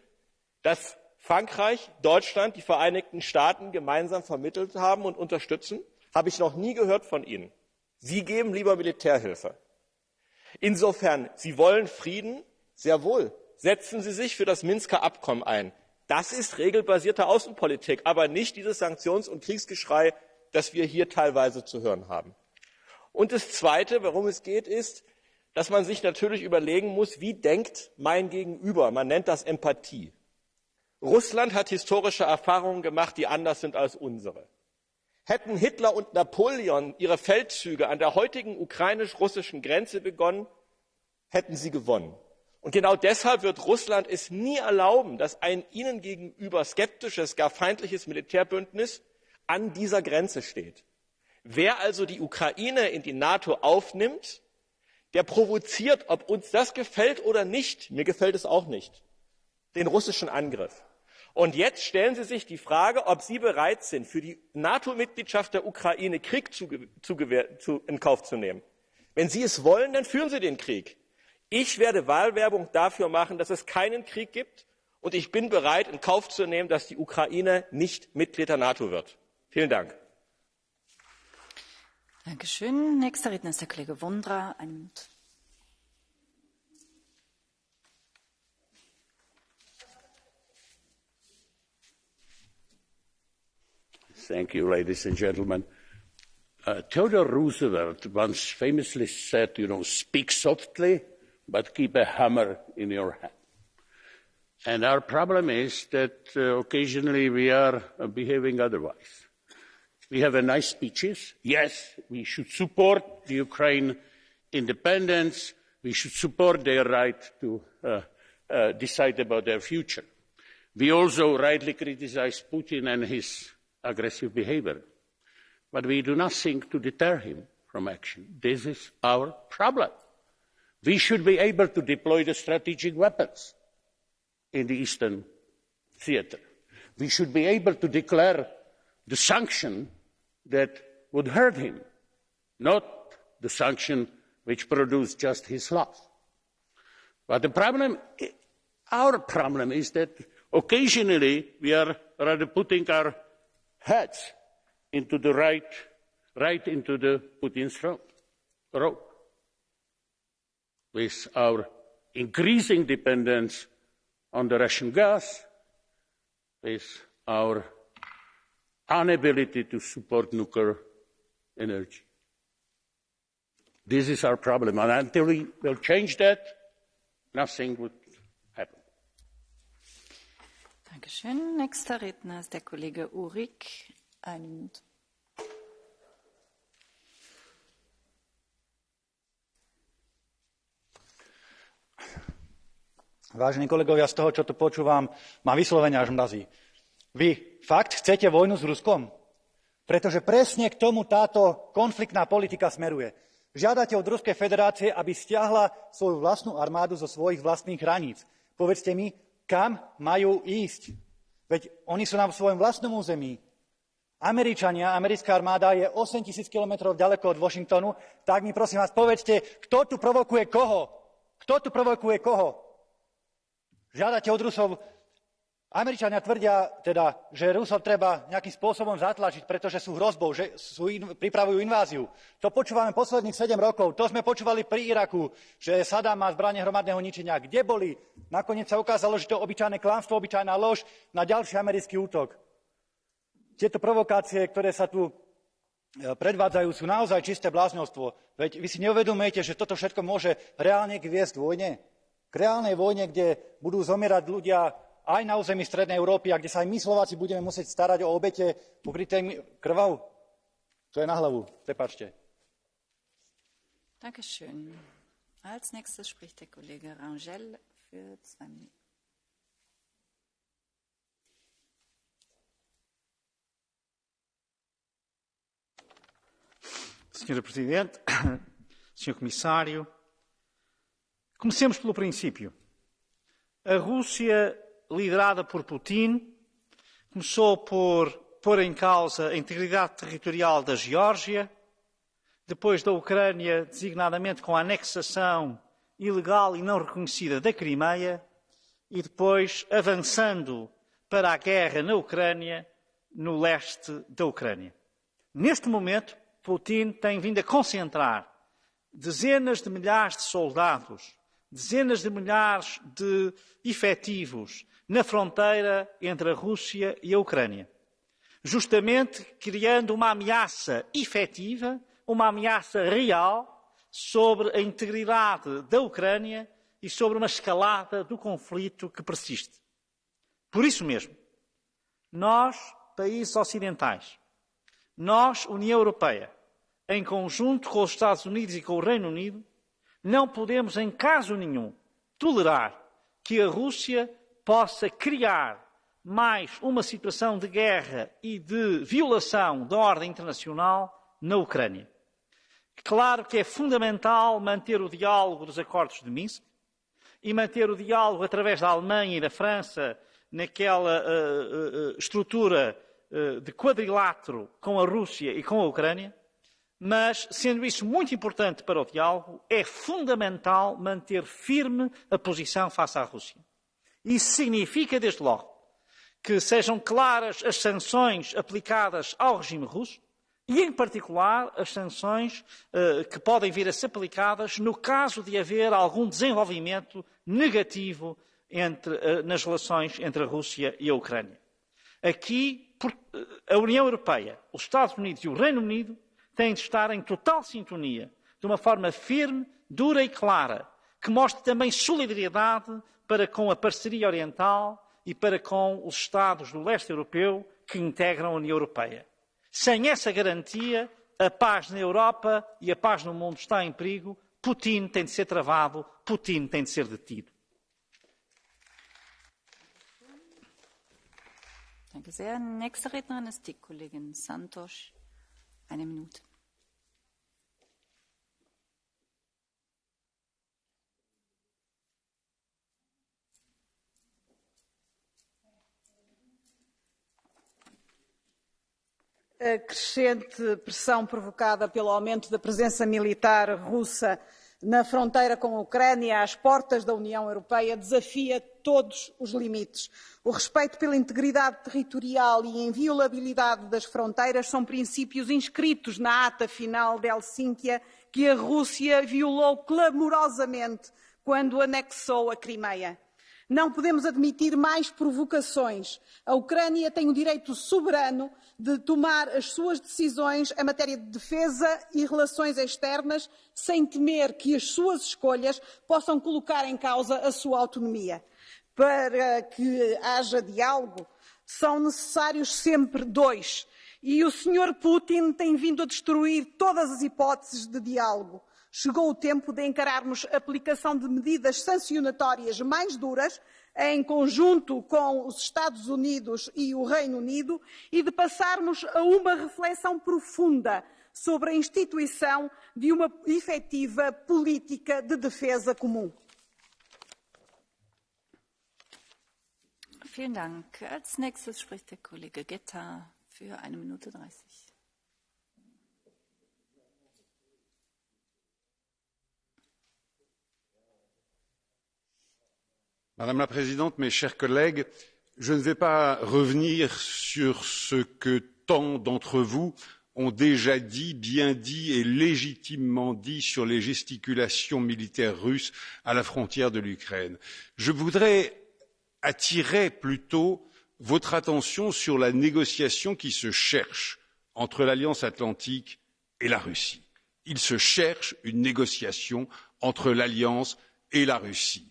das Frankreich, Deutschland, die Vereinigten Staaten gemeinsam vermittelt haben und unterstützen? Habe ich noch nie gehört von Ihnen. Sie geben lieber Militärhilfe. Insofern, Sie wollen Frieden? Sehr wohl. Setzen Sie sich für das Minsker Abkommen ein. Das ist regelbasierte Außenpolitik, aber nicht dieses Sanktions- und Kriegsgeschrei, das wir hier teilweise zu hören haben. Und das Zweite, worum es geht, ist, dass man sich natürlich überlegen muss, wie denkt mein Gegenüber? Man nennt das Empathie. Russland hat historische Erfahrungen gemacht, die anders sind als unsere. Hätten Hitler und Napoleon ihre Feldzüge an der heutigen ukrainisch-russischen Grenze begonnen, hätten sie gewonnen. Und genau deshalb wird Russland es nie erlauben, dass ein ihnen gegenüber skeptisches, gar feindliches Militärbündnis an dieser Grenze steht. Wer also die Ukraine in die NATO aufnimmt, der provoziert, ob uns das gefällt oder nicht, mir gefällt es auch nicht, den russischen Angriff. Und jetzt stellen Sie sich die Frage, ob Sie bereit sind, für die NATO-Mitgliedschaft der Ukraine Krieg in Kauf zu nehmen. Wenn Sie es wollen, dann führen Sie den Krieg. Ich werde Wahlwerbung dafür machen, dass es keinen Krieg gibt, und ich bin bereit, in Kauf zu nehmen, dass die Ukraine nicht Mitglied der NATO wird. Vielen Dank. Dankeschön. Nächster Redner ist der Kollege Vondra. 1 Minute. Thank you, ladies and gentlemen. Theodore Roosevelt once famously said, speak softly, but keep a hammer in your hand. And our problem is that occasionally we are behaving otherwise. We have nice speeches. Yes, we should support the Ukraine independence. We should support their right to decide about their future. We also rightly criticize Putin and his aggressive behavior. But we do nothing to deter him from action. This is our problem. We should be able to deploy the strategic weapons in the Eastern theater. We should be able to declare the sanction that would hurt him, not the sanction which produced just his loss. But our problem is that occasionally we are rather putting our heads into the right into the Putin's rope. With our increasing dependence on the Russian gas, with our inability to support nuclear energy. This is our problem, and until we will change that, nothing would happen. Dankeschön. Nächster Redner ist der Kollege Urik. 1 Minute. Vážení kolegovia, z toho, čo tu počúvam, ma vyslovene až mrazí. Vy fakt chcete vojnu s Ruskom? Pretože presne k tomu táto konfliktná politika smeruje. Žiadate od Ruskej federácie, aby stiahla svoju vlastnú armádu zo svojich vlastných hraníc. Povedzte mi, kam majú ísť? Veď oni sú na svojom vlastnom území. Američania, americká armáda je 8 000 kilometrov ďaleko od Washingtonu, tak mi prosím vás povedzte, kto tu provokuje koho? Kto tu provokuje koho? Žiadate od Rusov, Američania tvrdia teda, že Rusov treba nejakým spôsobom zatlačiť, pretože sú hrozbou, že pripravujú inváziu. To počúvame posledných 7 rokov, to sme počúvali pri Iraku, že Saddam má zbrane hromadného ničenia. Kde boli? Nakoniec sa ukázalo, že to je obyčajné klamstvo, obyčajná lož na ďalší americký útok. Tieto provokácie, ktoré sa tu predvádzajú, sú naozaj čisté bláznostvo. Veď vy si neuvedomujete, že toto všetko môže reálne viesť vojne? K reálnej vojne, kde budú zomierať ľudia aj na území Strednej Európy a kde sa aj my Slováci budeme musieť starať o obete pokryté krvou? To je na hlavu. Prepáčte. Dankeschön. Als nächstes spricht der Kollege Rangel für 2 Minuten. Senhora Presidente, Senhor Comissário, comecemos pelo princípio. A Rússia, liderada por Putin, começou por pôr em causa a integridade territorial da Geórgia, depois da Ucrânia, designadamente com a anexação ilegal e não reconhecida da Crimeia, e depois avançando para a guerra na Ucrânia, no leste da Ucrânia. Neste momento, Putin tem vindo a concentrar dezenas de milhares de soldados, dezenas de milhares de efetivos na fronteira entre a Rússia e a Ucrânia, justamente criando uma ameaça efetiva, uma ameaça real sobre a integridade da Ucrânia e sobre uma escalada do conflito que persiste. Por isso mesmo, nós, países ocidentais, nós, União Europeia, em conjunto com os Estados Unidos e com o Reino Unido, não podemos, em caso nenhum, tolerar que a Rússia possa criar mais uma situação de guerra e de violação da ordem internacional na Ucrânia. Claro que é fundamental manter o diálogo dos acordos de Minsk e manter o diálogo através da Alemanha e da França naquela estrutura de quadrilátero com a Rússia e com a Ucrânia, mas, sendo isso muito importante para o diálogo, é fundamental manter firme a posição face à Rússia. Isso significa, desde logo, que sejam claras as sanções aplicadas ao regime russo, E, em particular, as sanções que podem vir a ser aplicadas no caso de haver algum desenvolvimento negativo nas relações entre a Rússia e a Ucrânia. Aqui, a União Europeia, os Estados Unidos e o Reino Unido têm de estar em total sintonia, de uma forma firme, dura e clara, que mostre também solidariedade para com a parceria oriental e para com os Estados do leste europeu que integram a União Europeia. Sem essa garantia, a paz na Europa e a paz no mundo está em perigo. Putin tem de ser travado, Putin tem de ser detido. Danke sehr. Nächste Rednerin ist die Kollegin Santos. 1 Minute. A crescente pressão provocada pelo aumento da presença militar russa na fronteira com a Ucrânia, às portas da União Europeia, desafia todos os limites. O respeito pela integridade territorial e a inviolabilidade das fronteiras são princípios inscritos na ata final de Helsínquia, que a Rússia violou clamorosamente quando anexou a Crimeia. Não podemos admitir mais provocações. A Ucrânia tem o direito soberano de tomar as suas decisões em matéria de defesa e relações externas, sem temer que as suas escolhas possam colocar em causa a sua autonomia. Para que haja diálogo, são necessários sempre dois. E o Sr. Putin tem vindo a destruir todas as hipóteses de diálogo. Chegou o tempo de encararmos a aplicação de medidas sancionatórias mais duras, em conjunto com os Estados Unidos e o Reino Unido, e de passarmos a uma reflexão profunda sobre a instituição de uma efetiva política de defesa comum. Vielen Dank. Als nächstes spricht der Kollege Guetta für 1 Minute 30. Madame la Présidente, mes chers collègues, je ne vais pas revenir sur ce que tant d'entre vous ont déjà dit, bien dit et légitimement dit sur les gesticulations militaires russes à la frontière de l'Ukraine. Je voudrais attirer plutôt votre attention sur la négociation qui se cherche entre l'Alliance atlantique et la Russie. Il se cherche une négociation entre l'Alliance et la Russie.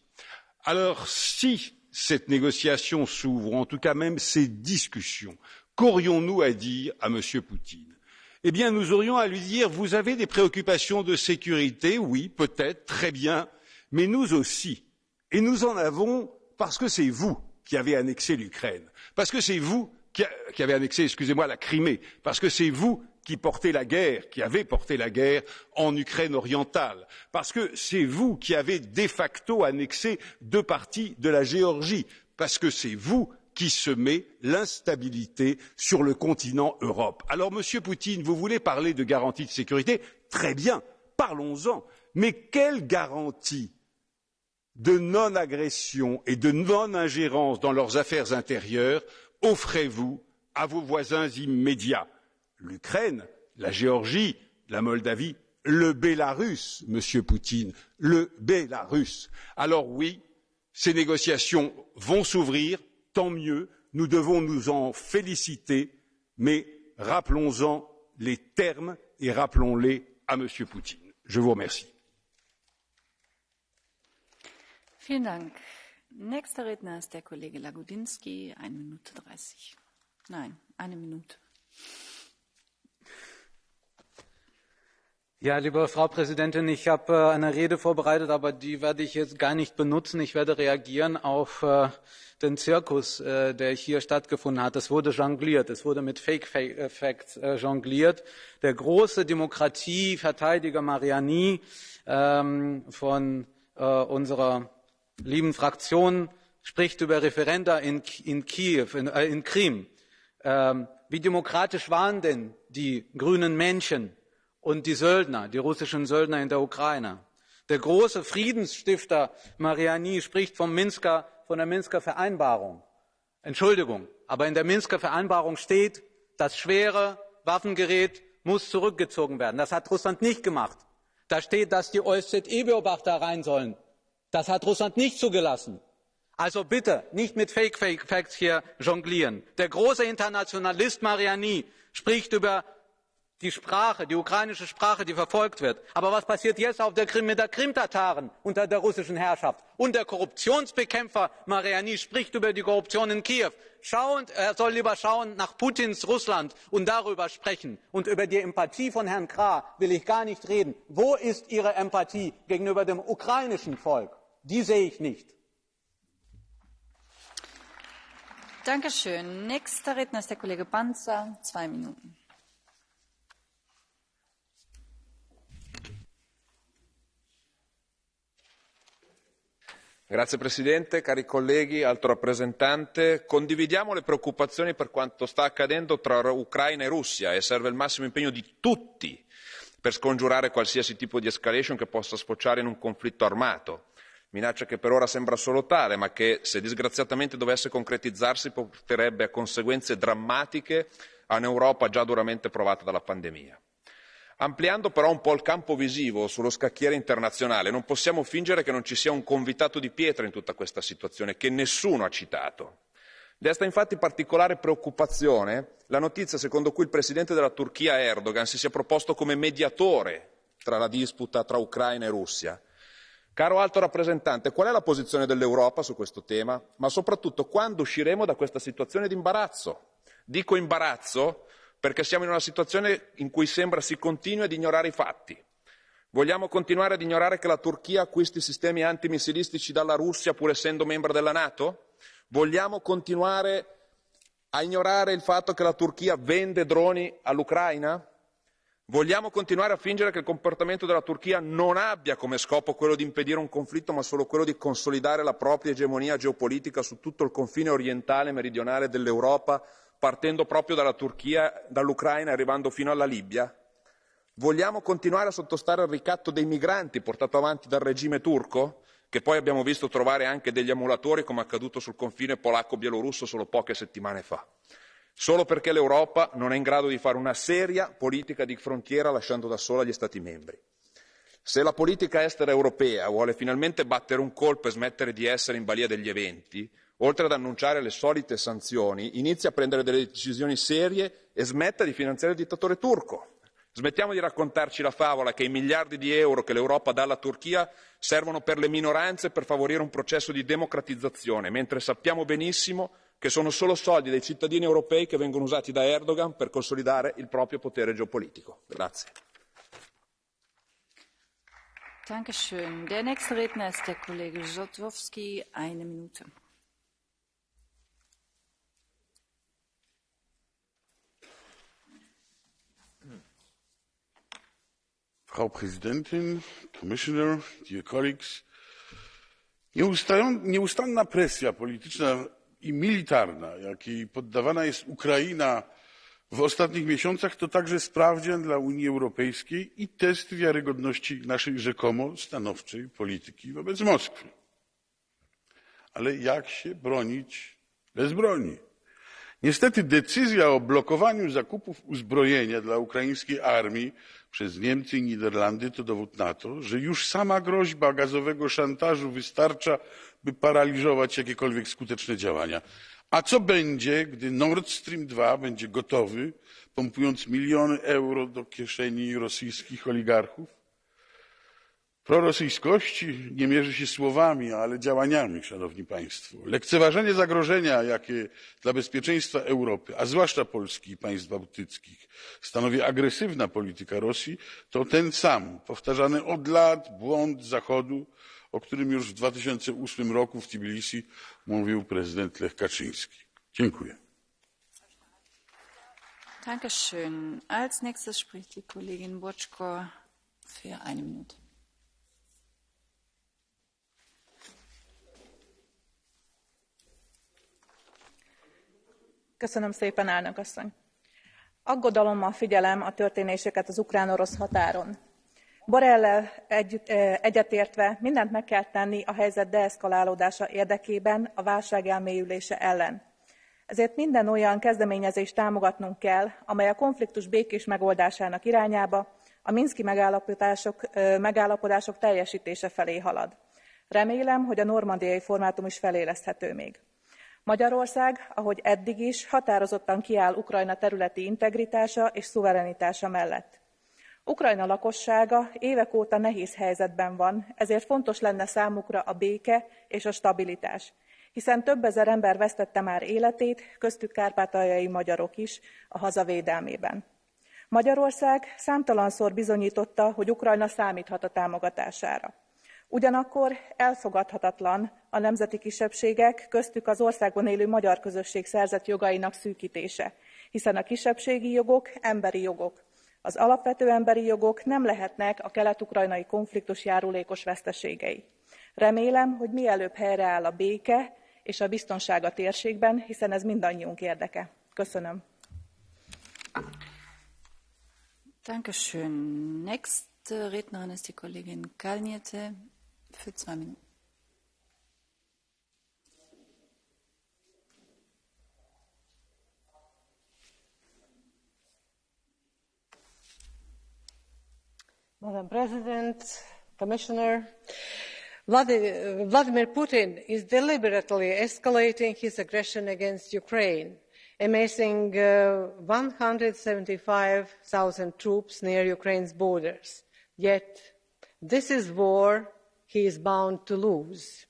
Alors, si cette négociation s'ouvre, ou en tout cas même ces discussions, qu'aurions-nous à dire à M. Poutine? Eh bien, nous aurions à lui dire, vous avez des préoccupations de sécurité, oui, peut-être, très bien, mais nous aussi. Et nous en avons parce que c'est vous qui avez annexé l'Ukraine, parce que c'est vous qui avez annexé, excusez-moi, la Crimée, parce que c'est vous qui portez la guerre, qui avez porté la guerre en Ukraine orientale, parce que c'est vous qui avez de facto annexé 2 parties de la Géorgie, parce que c'est vous qui semez l'instabilité sur le continent Europe. Alors, Monsieur Poutine, vous voulez parler de garantie de sécurité? Très bien, parlons-en. Mais quelle garantie de non-agression et de non-ingérence dans leurs affaires intérieures offrez-vous à vos voisins immédiats? L'Ukraine, la Géorgie, la Moldavie, le Bélarus, Monsieur Poutine, le Bélarus. Alors oui, ces négociations vont s'ouvrir, tant mieux, nous devons nous en féliciter, mais rappelons-en les termes et rappelons-les à Monsieur Poutine. Je vous remercie. Vielen Dank. Nächster Redner ist der Kollege Lagudinski, 1 Minute 30. Nein, 1 Minute. Ja, liebe Frau Präsidentin, ich habe eine Rede vorbereitet, aber die werde ich jetzt gar nicht benutzen. Ich werde reagieren auf den Zirkus, der hier stattgefunden hat. Es wurde jongliert, es wurde mit Fake Facts jongliert. Der große Demokratieverteidiger Mariani von unserer lieben Fraktion spricht über Referenda in Krim. Wie demokratisch waren denn die grünen Männchen und die Söldner, die russischen Söldner in der Ukraine? Der große Friedensstifter Mariani spricht von der Minsker Vereinbarung. Entschuldigung, aber in der Minsker Vereinbarung steht, dass schwere Waffengerät muss zurückgezogen werden. Das hat Russland nicht gemacht. Da steht, dass die OSZE-Beobachter rein sollen. Das hat Russland nicht zugelassen. Also bitte nicht mit Fake Facts hier jonglieren. Der große Internationalist Mariani spricht über die Sprache, die ukrainische Sprache, die verfolgt wird. Aber was passiert jetzt auf der Krim mit der Krimtataren unter der russischen Herrschaft? Und der Korruptionsbekämpfer Mariani spricht über die Korruption in Kiew. Er soll lieber schauen nach Putins Russland und darüber sprechen. Und über die Empathie von Herrn Krah will ich gar nicht reden. Wo ist Ihre Empathie gegenüber dem ukrainischen Volk? Die sehe ich nicht. Dankeschön. Nächster Redner ist der Kollege Panza, 2 Minuten. Grazie Presidente, cari colleghi, Alto rappresentante, condividiamo le preoccupazioni per quanto sta accadendo tra Ucraina e Russia e serve il massimo impegno di tutti per scongiurare qualsiasi tipo di escalation che possa sfociare in un conflitto armato, minaccia che per ora sembra solo tale ma che se disgraziatamente dovesse concretizzarsi porterebbe a conseguenze drammatiche a un'Europa già duramente provata dalla pandemia. Ampliando però un po' il campo visivo sullo scacchiere internazionale, non possiamo fingere che non ci sia un convitato di pietra in tutta questa situazione, che nessuno ha citato. Desta infatti particolare preoccupazione la notizia secondo cui il presidente della Turchia Erdogan si sia proposto come mediatore tra la disputa tra Ucraina e Russia. Caro Alto rappresentante, qual è la posizione dell'Europa su questo tema? Ma soprattutto quando usciremo da questa situazione di imbarazzo? Dico imbarazzo perché siamo in una situazione in cui sembra si continui ad ignorare i fatti. Vogliamo continuare ad ignorare che la Turchia acquisti sistemi antimissilistici dalla Russia pur essendo membro della NATO? Vogliamo continuare a ignorare il fatto che la Turchia vende droni all'Ucraina? Vogliamo continuare a fingere che il comportamento della Turchia non abbia come scopo quello di impedire un conflitto ma solo quello di consolidare la propria egemonia geopolitica su tutto il confine orientale e meridionale dell'Europa, partendo proprio dalla Turchia, dall'Ucraina e arrivando fino alla Libia? Vogliamo continuare a sottostare al ricatto dei migranti portato avanti dal regime turco, che poi abbiamo visto trovare anche degli emulatori come accaduto sul confine polacco-bielorusso solo poche settimane fa, solo perché l'Europa non è in grado di fare una seria politica di frontiera lasciando da sola gli Stati membri? Se la politica estera europea vuole finalmente battere un colpo e smettere di essere in balia degli eventi, oltre ad annunciare le solite sanzioni, inizia a prendere delle decisioni serie e smetta di finanziare il dittatore turco. Smettiamo di raccontarci la favola che i miliardi di euro che l'Europa dà alla Turchia servono per le minoranze e per favorire un processo di democratizzazione, mentre sappiamo benissimo che sono solo soldi dei cittadini europei che vengono usati da Erdogan per consolidare il proprio potere geopolitico. Grazie. Dankeschön. Der nächste Redner ist der Kollege Zlotowski, 1 Minute. Frau Präsidentin, Commissioner, dear colleagues, nieustanna presja polityczna i militarna, jakiej poddawana jest Ukraina w ostatnich miesiącach, to także sprawdzian dla Unii Europejskiej i test wiarygodności naszej rzekomo stanowczej polityki wobec Moskwy. Ale jak się bronić bez broni? Niestety decyzja o blokowaniu zakupów uzbrojenia dla ukraińskiej armii przez Niemcy i Niderlandy to dowód na to, że już sama groźba gazowego szantażu wystarcza, by paraliżować jakiekolwiek skuteczne działania. A co będzie, gdy Nord Stream 2 będzie gotowy, pompując miliony euro do kieszeni rosyjskich oligarchów? Prorosyjskości nie mierzy się słowami, ale działaniami, szanowni państwo. Lekceważenie zagrożenia, jakie dla bezpieczeństwa Europy, a zwłaszcza Polski i państw bałtyckich, stanowi agresywna polityka Rosji, to ten sam, powtarzany od lat błąd Zachodu, o którym już w 2008 roku w Tbilisi mówił prezydent Lech Kaczyński. Dziękuję. Dankeschön. Als nächstes spricht die Kollegin Boczko für 1 Minute. Köszönöm szépen, elnök asszony. Aggodalommal figyelem a történéseket az ukrán-orosz határon. Borrell egyetértve mindent meg kell tenni a helyzet deeszkalálódása érdekében, a válság elmélyülése ellen. Ezért minden olyan kezdeményezést támogatnunk kell, amely a konfliktus békés megoldásának irányába, a minszki megállapodások teljesítése felé halad. Remélem, hogy a normandiai formátum is feléleszthető még. Magyarország, ahogy eddig is, határozottan kiáll Ukrajna területi integritása és szuverenitása mellett. Ukrajna lakossága évek óta nehéz helyzetben van, ezért fontos lenne számukra a béke és a stabilitás, hiszen több ezer ember vesztette már életét, köztük kárpátaljai magyarok is a haza védelmében. Magyarország számtalanszor bizonyította, hogy Ukrajna számíthat a támogatására. Ugyanakkor elfogadhatatlan a nemzeti kisebbségek, köztük az országban élő magyar közösség szerzett jogainak szűkítése, hiszen a kisebbségi jogok emberi jogok. Az alapvető emberi jogok nem lehetnek a kelet-ukrajnai konfliktus járulékos veszteségei. Remélem, hogy mielőbb helyreáll a béke és a biztonság a térségben, hiszen ez mindannyiunk érdeke. Köszönöm. Dankeschön. Nächste Rednerin ist die Kollegin Kalniete für 2 Minuten. Madam President, Commissioner, Vladimir Putin is deliberately escalating his aggression against Ukraine, amassing 175,000 troops near Ukraine's borders. Yet, this is war he is bound to lose.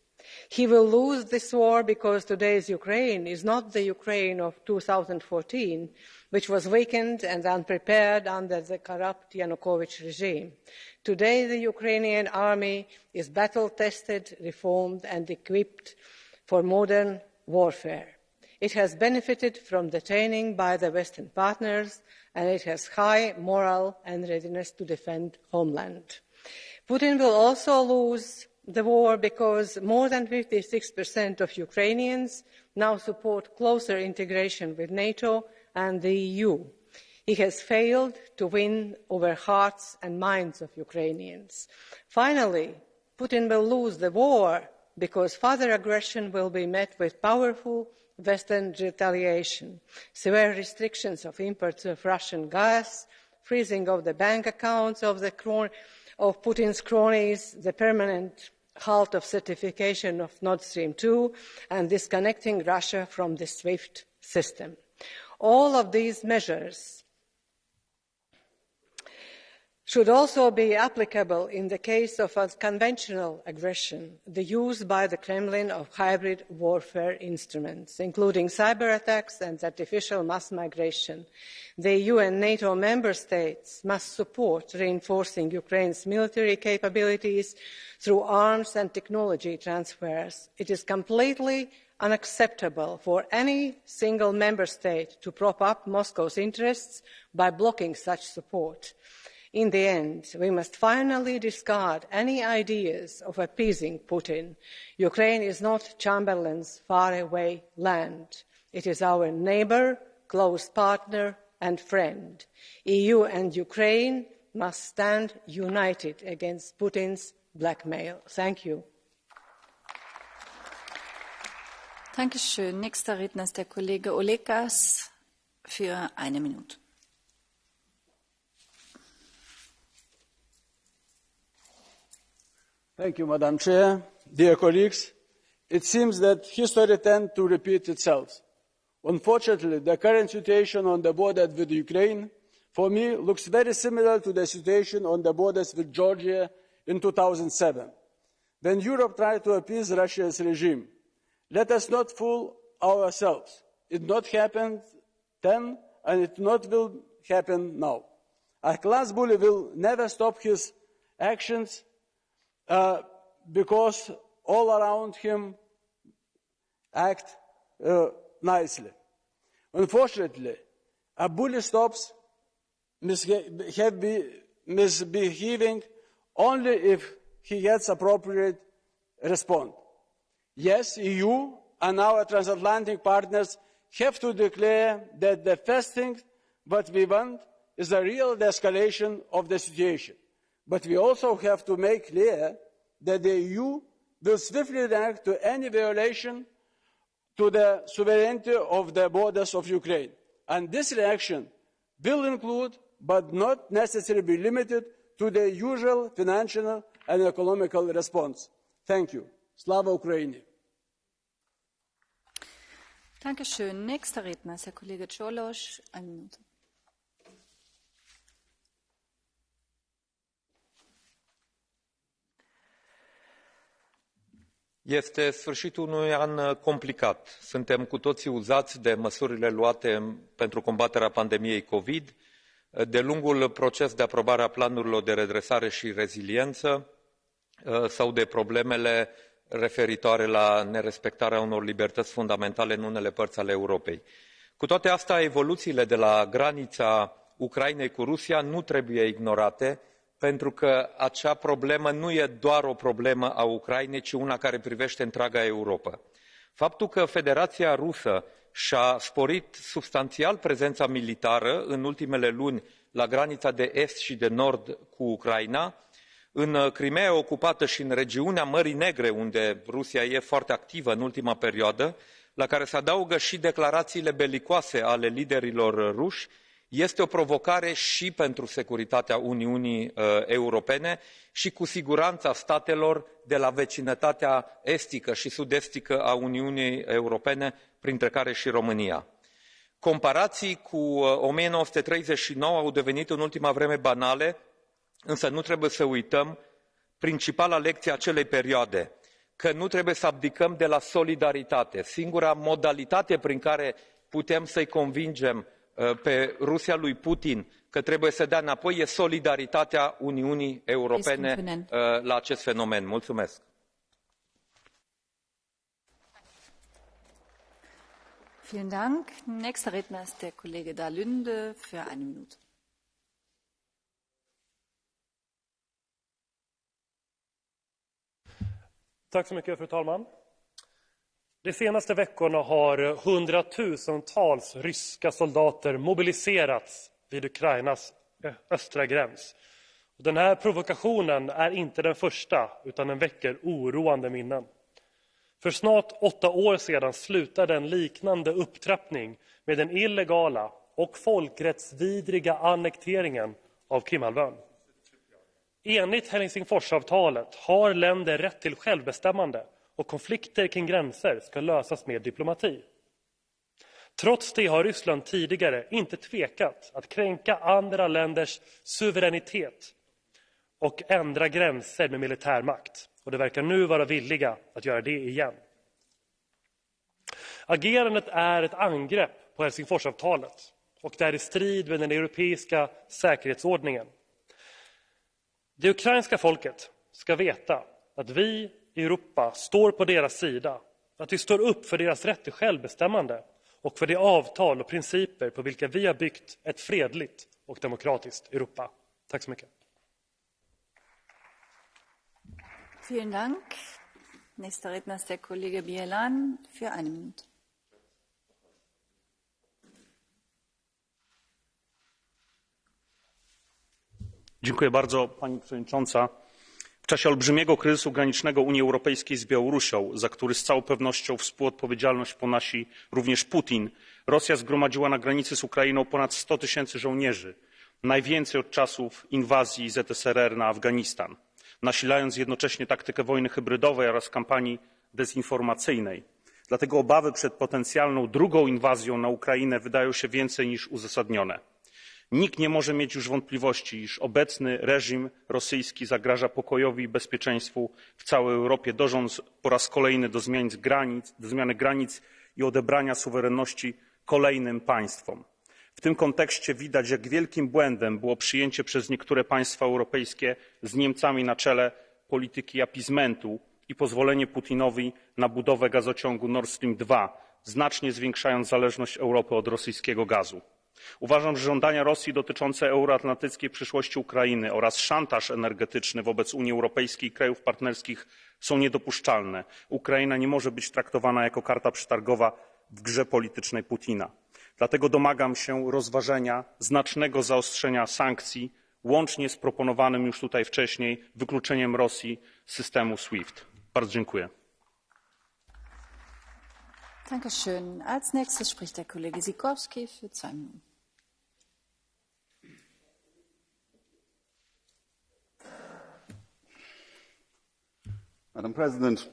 He will lose this war because today's Ukraine is not the Ukraine of 2014, which was weakened and unprepared under the corrupt Yanukovych regime. Today, the Ukrainian army is battle-tested, reformed and equipped for modern warfare. It has benefited from the training by the Western partners, and it has high moral and readiness to defend homeland. Putin will also lose the war because more than 56% of Ukrainians now support closer integration with NATO and the EU. He has failed to win over hearts and minds of Ukrainians. Finally, Putin will lose the war because further aggression will be met with powerful Western retaliation, severe restrictions of imports of Russian gas, freezing of the bank accounts of Putin's cronies, the permanent halt of certification of Nord Stream 2, and disconnecting Russia from the SWIFT system. All of these measures should also be applicable in the case of unconventional aggression, the use by the Kremlin of hybrid warfare instruments, including cyber attacks and artificial mass migration. The EU and NATO member states must support reinforcing Ukraine's military capabilities through arms and technology transfers. It is completely unacceptable for any single member state to prop up Moscow's interests by blocking such support. In the end, we must finally discard any ideas of appeasing Putin. Ukraine is not Chamberlain's faraway land. It is our neighbour, close partner and friend. EU and Ukraine must stand united against Putin's blackmail. Thank you. Dankeschön. Nächster Redner ist der Kollege Olekas für 1 Minute. Thank you, Madam Chair. Dear colleagues, it seems that history tends to repeat itself. Unfortunately, the current situation on the border with Ukraine, for me, looks very similar to the situation on the borders with Georgia in 2007, when Europe tried to appease Russia's regime. Let us not fool ourselves. It did not happen then, and it not will happen now. A class bully will never stop his actions because all around him act nicely. Unfortunately, a bully stops misbehaving only if he gets appropriate response. Yes, EU and our transatlantic partners have to declare that the first thing what we want is a real de-escalation of the situation. But we also have to make clear that the EU will swiftly react to any violation to the sovereignty of the borders of Ukraine. And this reaction will include, but not necessarily be limited to, the usual financial and economical response. Thank you. Slava Ukraini. Dankeschön. Nächster Redner ist Herr Kollege Cioloș. Eine Minute. Este sfârșitul unui an complicat. Suntem cu toții uzați de măsurile luate pentru combaterea pandemiei COVID, de lungul proces de aprobare a planurilor de redresare și reziliență sau de problemele referitoare la nerespectarea unor libertăți fundamentale în unele părți ale Europei. Cu toate astea, evoluțiile de la granița Ucrainei cu Rusia nu trebuie ignorate, pentru că acea problemă nu e doar o problemă a Ucrainei, ci una care privește întreaga Europă. Faptul că Federația Rusă și-a sporit substanțial prezența militară în ultimele luni la granița de est și de nord cu Ucraina, în Crimeea ocupată și în regiunea Mării Negre, unde Rusia e foarte activă în ultima perioadă, la care se adaugă și declarațiile belicoase ale liderilor ruși, este o provocare și pentru securitatea Uniunii Europene și cu siguranța statelor de la vecinătatea estică și sud-estică a Uniunii Europene, printre care și România. Comparații cu 1939 au devenit în ultima vreme banale, însă nu trebuie să uităm principala lecție a acelei perioade, că nu trebuie să abdicăm de la solidaritate. Singura modalitate prin care putem să-i convingem pe Rusia lui Putin că trebuie să dea înapoi e solidaritatea Uniunii Europene la acest fenomen. Mulțumesc! Vielen Dank. Nächster Redner ist der Kollege Dalunde für eine Minute. Tack så mycket, fru talman. De senaste veckorna har hundratusentals ryska soldater mobiliserats vid Ukrainas östra gräns. Den här provokationen är inte den första, utan den väcker oroande minnen. För snart 8 år sedan slutade en liknande upptrappning med den illegala och folkrättsvidriga annekteringen av Krimhalvön. Enligt Helsingforsavtalet har länder rätt till självbestämmande och konflikter kring gränser ska lösas med diplomati. Trots det har Ryssland tidigare inte tvekat att kränka andra länders suveränitet och ändra gränser med militärmakt. Och det verkar nu vara villiga att göra det igen. Agerandet är ett angrepp på Helsingforsavtalet och det är i strid med den europeiska säkerhetsordningen. Det ukrainska folket ska veta att vi i Europa står på deras sida, att vi står upp för deras rätt till självbestämmande och för de avtal och principer på vilka vi har byggt ett fredligt och demokratiskt Europa. Tack så mycket. Vielen Dank. Nächster Redner ist der Kollege Bielan für eine Minute. Dziękuję bardzo, pani przewodnicząca. W czasie olbrzymiego kryzysu granicznego Unii Europejskiej z Białorusią, za który z całą pewnością współodpowiedzialność ponosi również Putin, Rosja zgromadziła na granicy z Ukrainą ponad 100 000 żołnierzy, najwięcej od czasów inwazji ZSRR na Afganistan, nasilając jednocześnie taktykę wojny hybrydowej oraz kampanii dezinformacyjnej. Dlatego obawy przed potencjalną drugą inwazją na Ukrainę wydają się więcej niż uzasadnione. Nikt nie może mieć już wątpliwości, iż obecny reżim rosyjski zagraża pokojowi i bezpieczeństwu w całej Europie, dążąc po raz kolejny do zmiany granic i odebrania suwerenności kolejnym państwom. W tym kontekście widać, jak wielkim błędem było przyjęcie przez niektóre państwa europejskie z Niemcami na czele polityki appeasementu i pozwolenie Putinowi na budowę gazociągu Nord Stream 2, znacznie zwiększając zależność Europy od rosyjskiego gazu. Uważam, że żądania Rosji dotyczące euroatlantyckiej przyszłości Ukrainy oraz szantaż energetyczny wobec Unii Europejskiej i krajów partnerskich są niedopuszczalne. Ukraina nie może być traktowana jako karta przetargowa w grze politycznej Putina. Dlatego domagam się rozważenia znacznego zaostrzenia sankcji, łącznie z proponowanym już tutaj wcześniej wykluczeniem Rosji z systemu SWIFT. Bardzo dziękuję. Dankeschön. Als nächstes spricht der Kollege Sikorski für 2 Minuten. Madam President,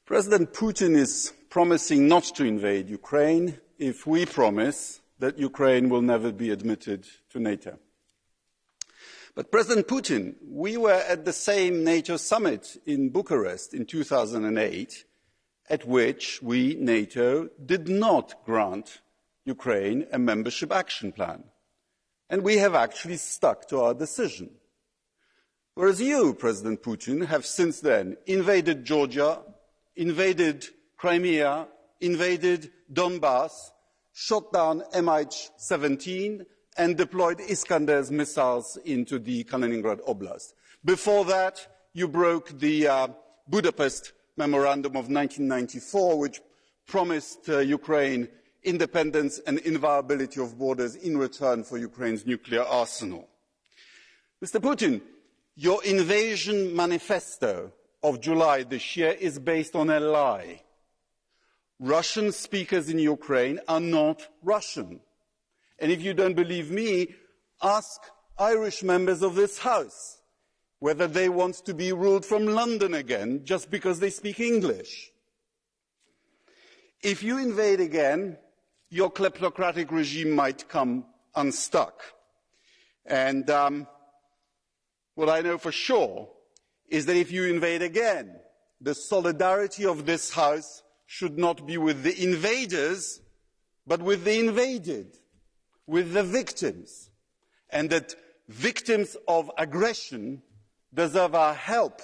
President Putin is promising not to invade Ukraine if we promise that Ukraine will never be admitted to NATO. But President Putin, we were at the same NATO summit in Bucharest in 2008, at which we, NATO, did not grant Ukraine a membership action plan. And we have actually stuck to our decision. Whereas you, President Putin, have since then invaded Georgia, invaded Crimea, invaded Donbass, shot down MH17, and deployed Iskander's missiles into the Kaliningrad Oblast. Before that, you broke the Budapest Memorandum of 1994, which promised Ukraine independence and inviolability of borders in return for Ukraine's nuclear arsenal. Mr. Putin, your invasion manifesto of July this year is based on a lie. Russian speakers in Ukraine are not Russian. And if you don't believe me, ask Irish members of this House whether they want to be ruled from London again just because they speak English. If you invade again, your kleptocratic regime might come unstuck. And what I know for sure is that if you invade again, the solidarity of this House should not be with the invaders, but with the invaded, with the victims, and that victims of aggression deserve our help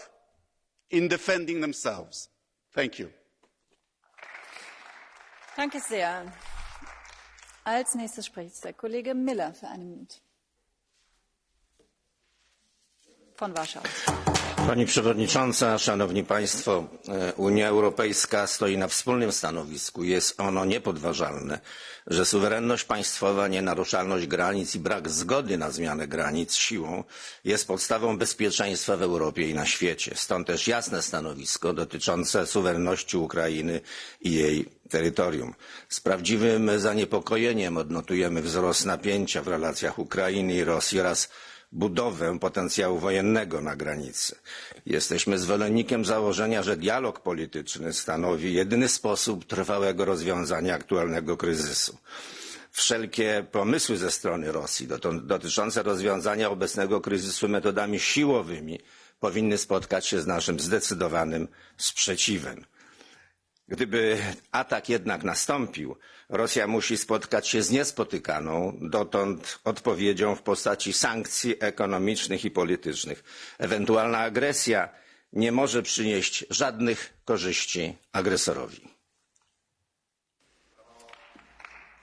in defending themselves. Thank you. Danke sehr. Als nächstes spricht der Kollege Miller für 1 Minute. Von Warschau. Pani Przewodnicząca, Szanowni Państwo, Unia Europejska stoi na wspólnym stanowisku. Jest ono niepodważalne, że suwerenność państwowa, nienaruszalność granic i brak zgody na zmianę granic siłą jest podstawą bezpieczeństwa w Europie i na świecie. Stąd też jasne stanowisko dotyczące suwerenności Ukrainy i jej terytorium. Z prawdziwym zaniepokojeniem odnotujemy wzrost napięcia w relacjach Ukrainy i Rosji oraz budowę potencjału wojennego na granicy. Jesteśmy zwolennikiem założenia, że dialog polityczny stanowi jedyny sposób trwałego rozwiązania aktualnego kryzysu. Wszelkie pomysły ze strony Rosji dotyczące rozwiązania obecnego kryzysu metodami siłowymi powinny spotkać się z naszym zdecydowanym sprzeciwem. Gdyby atak jednak nastąpił, Rosja musi spotkać się z niespotykaną dotąd odpowiedzią w postaci sankcji ekonomicznych i politycznych. Ewentualna agresja nie może przynieść żadnych korzyści agresorowi.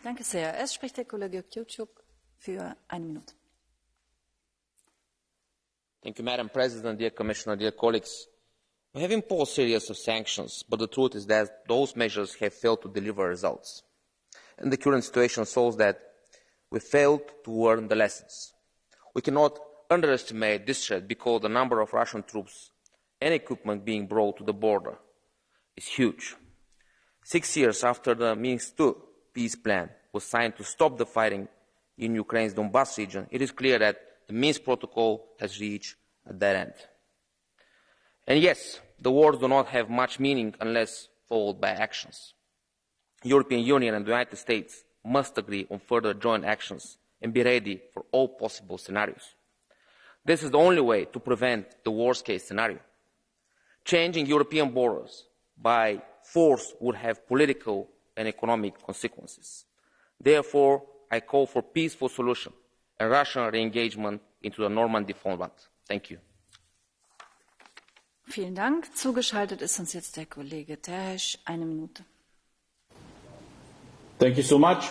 Danke sehr. Es spricht der Kollege Kючук für 1 Minute. Thank you, Madam President, dear Commissioner, dear colleagues. We have imposed a series of sanctions, but the truth is that those measures have failed to deliver results. And the current situation shows that we failed to learn the lessons. We cannot underestimate this threat because the number of Russian troops and equipment being brought to the border is huge. 6 years after the Minsk II peace plan was signed to stop the fighting in Ukraine's Donbass region, it is clear that the Minsk protocol has reached a dead end. And yes, the words do not have much meaning unless followed by actions. The European Union and the United States must agree on further joint actions and be ready for all possible scenarios. This is the only way to prevent the worst-case scenario. Changing European borders by force would have political and economic consequences. Therefore, I call for a peaceful solution and Russian re-engagement into the Normandy format. Thank you. Vielen Dank. Zugeschaltet ist uns jetzt der Kollege Terhesch. 1 Minute. Thank you so much.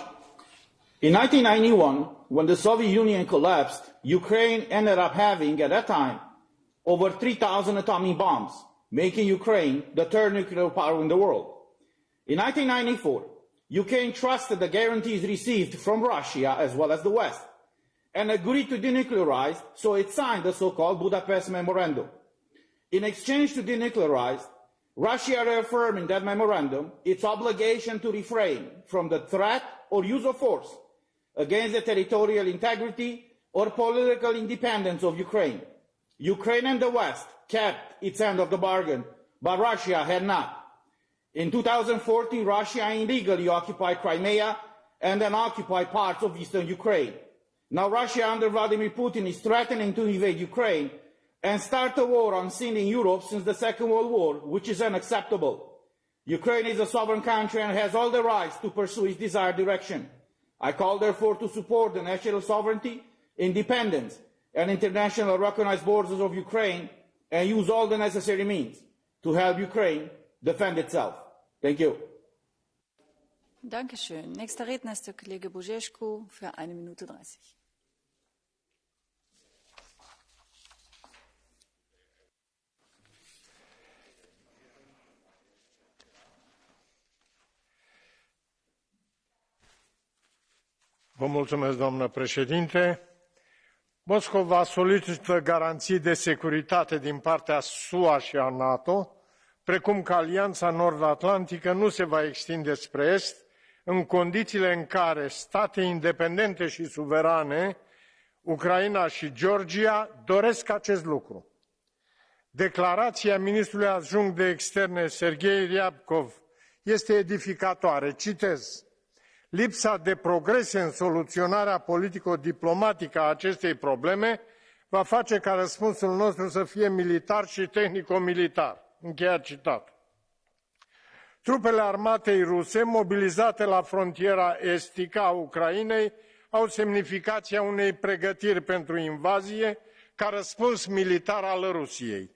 In 1991, when the Soviet Union collapsed, Ukraine ended up having, at that time, over 3,000 atomic bombs, making Ukraine the third nuclear power in the world. In 1994, Ukraine trusted the guarantees received from Russia as well as the West, and agreed to denuclearize, so it signed the so-called Budapest Memorandum. In exchange to denuclearize, Russia reaffirmed in that memorandum its obligation to refrain from the threat or use of force against the territorial integrity or political independence of Ukraine. Ukraine and the West kept its end of the bargain, but Russia had not. In 2014, Russia illegally occupied Crimea and then occupied parts of eastern Ukraine. Now Russia under Vladimir Putin is threatening to invade Ukraine and start a war unseen in Europe since the Second World War, which is unacceptable. Ukraine is a sovereign country and has all the rights to pursue its desired direction. I call therefore to support the national sovereignty, independence and international recognized borders of Ukraine and use all the necessary means to help Ukraine defend itself. Thank you. Dankeschön. Nächster Redner ist der Kollege Bojescu für 1 Minute 30. Vă mulțumesc, doamnă președinte. Moscova solicită garanții de securitate din partea SUA și a NATO, precum că Alianța Nord-Atlantică nu se va extinde spre Est, în condițiile în care state independente și suverane, Ucraina și Georgia, doresc acest lucru. Declarația ministrului adjunct de externe, Serghei Ryabkov, este edificatoare. Citez: lipsa de progrese în soluționarea politico-diplomatică a acestei probleme va face ca răspunsul nostru să fie militar și tehnico-militar. Încheiat citat. Trupele armatei ruse, mobilizate la frontiera estică a Ucrainei, au semnificația unei pregătiri pentru invazie ca răspuns militar al Rusiei.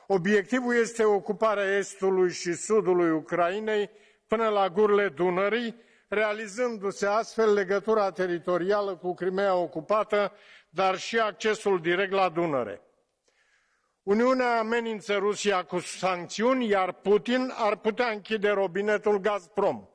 Obiectivul este ocuparea estului și sudului Ucrainei până la gurile Dunării, realizându-se astfel legătura teritorială cu Crimeea ocupată, dar și accesul direct la Dunăre. Uniunea amenință Rusia cu sancțiuni, iar Putin ar putea închide robinetul Gazprom.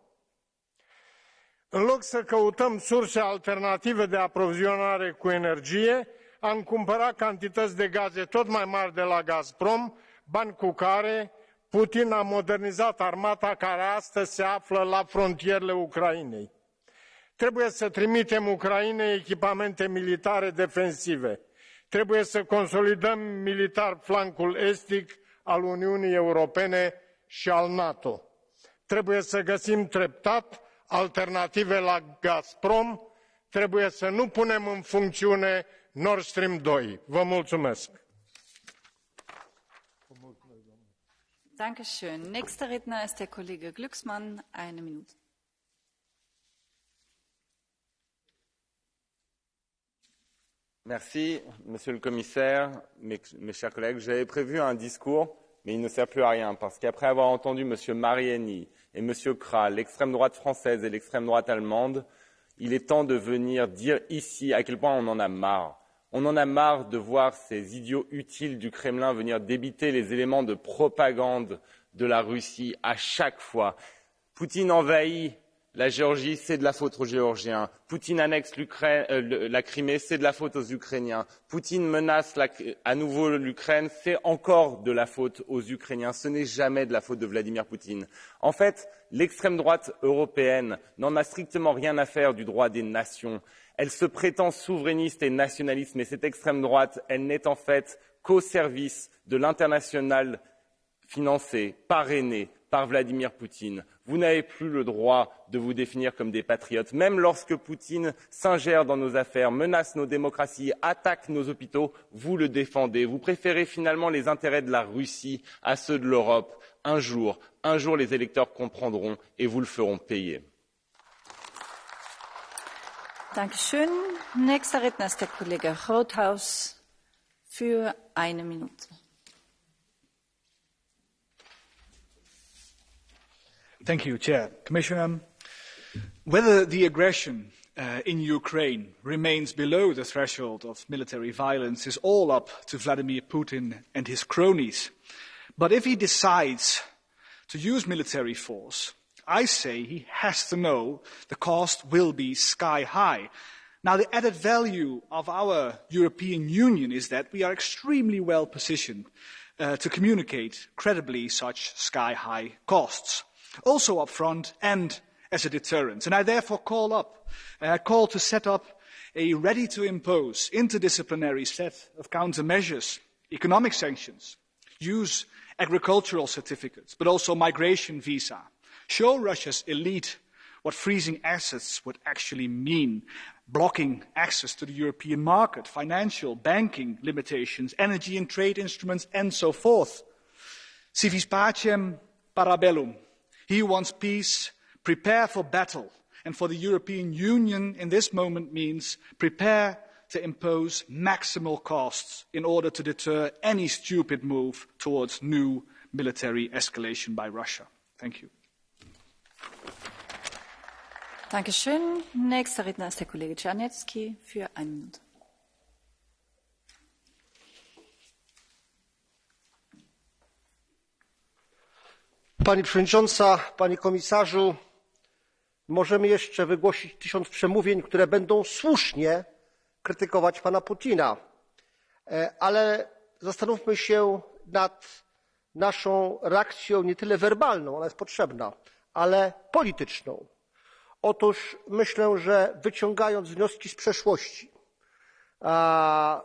În loc să căutăm surse alternative de aprovizionare cu energie, am cumpărat cantități de gaze tot mai mari de la Gazprom, bani cu care Putin a modernizat armata care astăzi se află la frontierele Ucrainei. Trebuie să trimitem Ucrainei echipamente militare defensive. Trebuie să consolidăm militar flancul estic al Uniunii Europene și al NATO. Trebuie să găsim treptat alternative la Gazprom. Trebuie să nu punem în funcțiune Nord Stream 2. Vă mulțumesc. Dankeschön. Nächster Redner ist der Kollege Glücksmann. 1 Minute. Merci, Monsieur le Commissaire, mes chers collègues. J'avais prévu un discours, mais il ne sert plus à rien, parce qu'après avoir entendu Monsieur Mariani et Monsieur Kral, l'extrême droite française et l'extrême droite allemande, il est temps de venir dire ici à quel point on en a marre. On en a marre de voir ces idiots utiles du Kremlin venir débiter les éléments de propagande de la Russie à chaque fois. Poutine envahit la Géorgie, c'est de la faute aux Géorgiens. Poutine annexe la Crimée, c'est de la faute aux Ukrainiens. Poutine menace à nouveau l'Ukraine, c'est encore de la faute aux Ukrainiens. Ce n'est jamais de la faute de Vladimir Poutine. En fait, l'extrême droite européenne n'en a strictement rien à faire du droit des nations. Elle se prétend souverainiste et nationaliste, mais cette extrême droite, elle n'est en fait qu'au service de l'international financé, parrainé par Vladimir Poutine. Vous n'avez plus le droit de vous définir comme des patriotes. Même lorsque Poutine s'ingère dans nos affaires, menace nos démocraties, attaque nos hôpitaux, vous le défendez. Vous préférez finalement les intérêts de la Russie à ceux de l'Europe. Un jour, les électeurs comprendront et vous le feront payer. Dankeschön. Nächster Redner ist der Kollege Rothhaus für 1 Minute. Thank you, Chair. Commissioner, whether the aggression in Ukraine remains below the threshold of military violence is all up to Vladimir Putin and his cronies. But if he decides to use military force, I say he has to know the cost will be sky high. Now, the added value of our European Union is that we are extremely well positioned to communicate credibly such sky-high costs, also upfront and as a deterrent. And I therefore call to set up a ready-to-impose interdisciplinary set of countermeasures, economic sanctions, use agricultural certificates, but also migration visa. Show Russia's elite what freezing assets would actually mean, blocking access to the European market, financial, banking limitations, energy and trade instruments, and so forth. Si vis pacem para bellum. He who wants peace, prepare for battle. And for the European Union in this moment means prepare to impose maximal costs in order to deter any stupid move towards new military escalation by Russia. Thank you. Dankeschön. Nächster Redner ist der Kollege Czarnecki für 1 Minute. Pani Przewodnicząca, Panie Komisarzu, możemy jeszcze wygłosić 1000 przemówień, które będą słusznie krytykować pana Putina, ale zastanówmy się nad naszą reakcją nie tyle werbalną, ona jest potrzebna, ale polityczną. Otóż myślę, że wyciągając wnioski z przeszłości,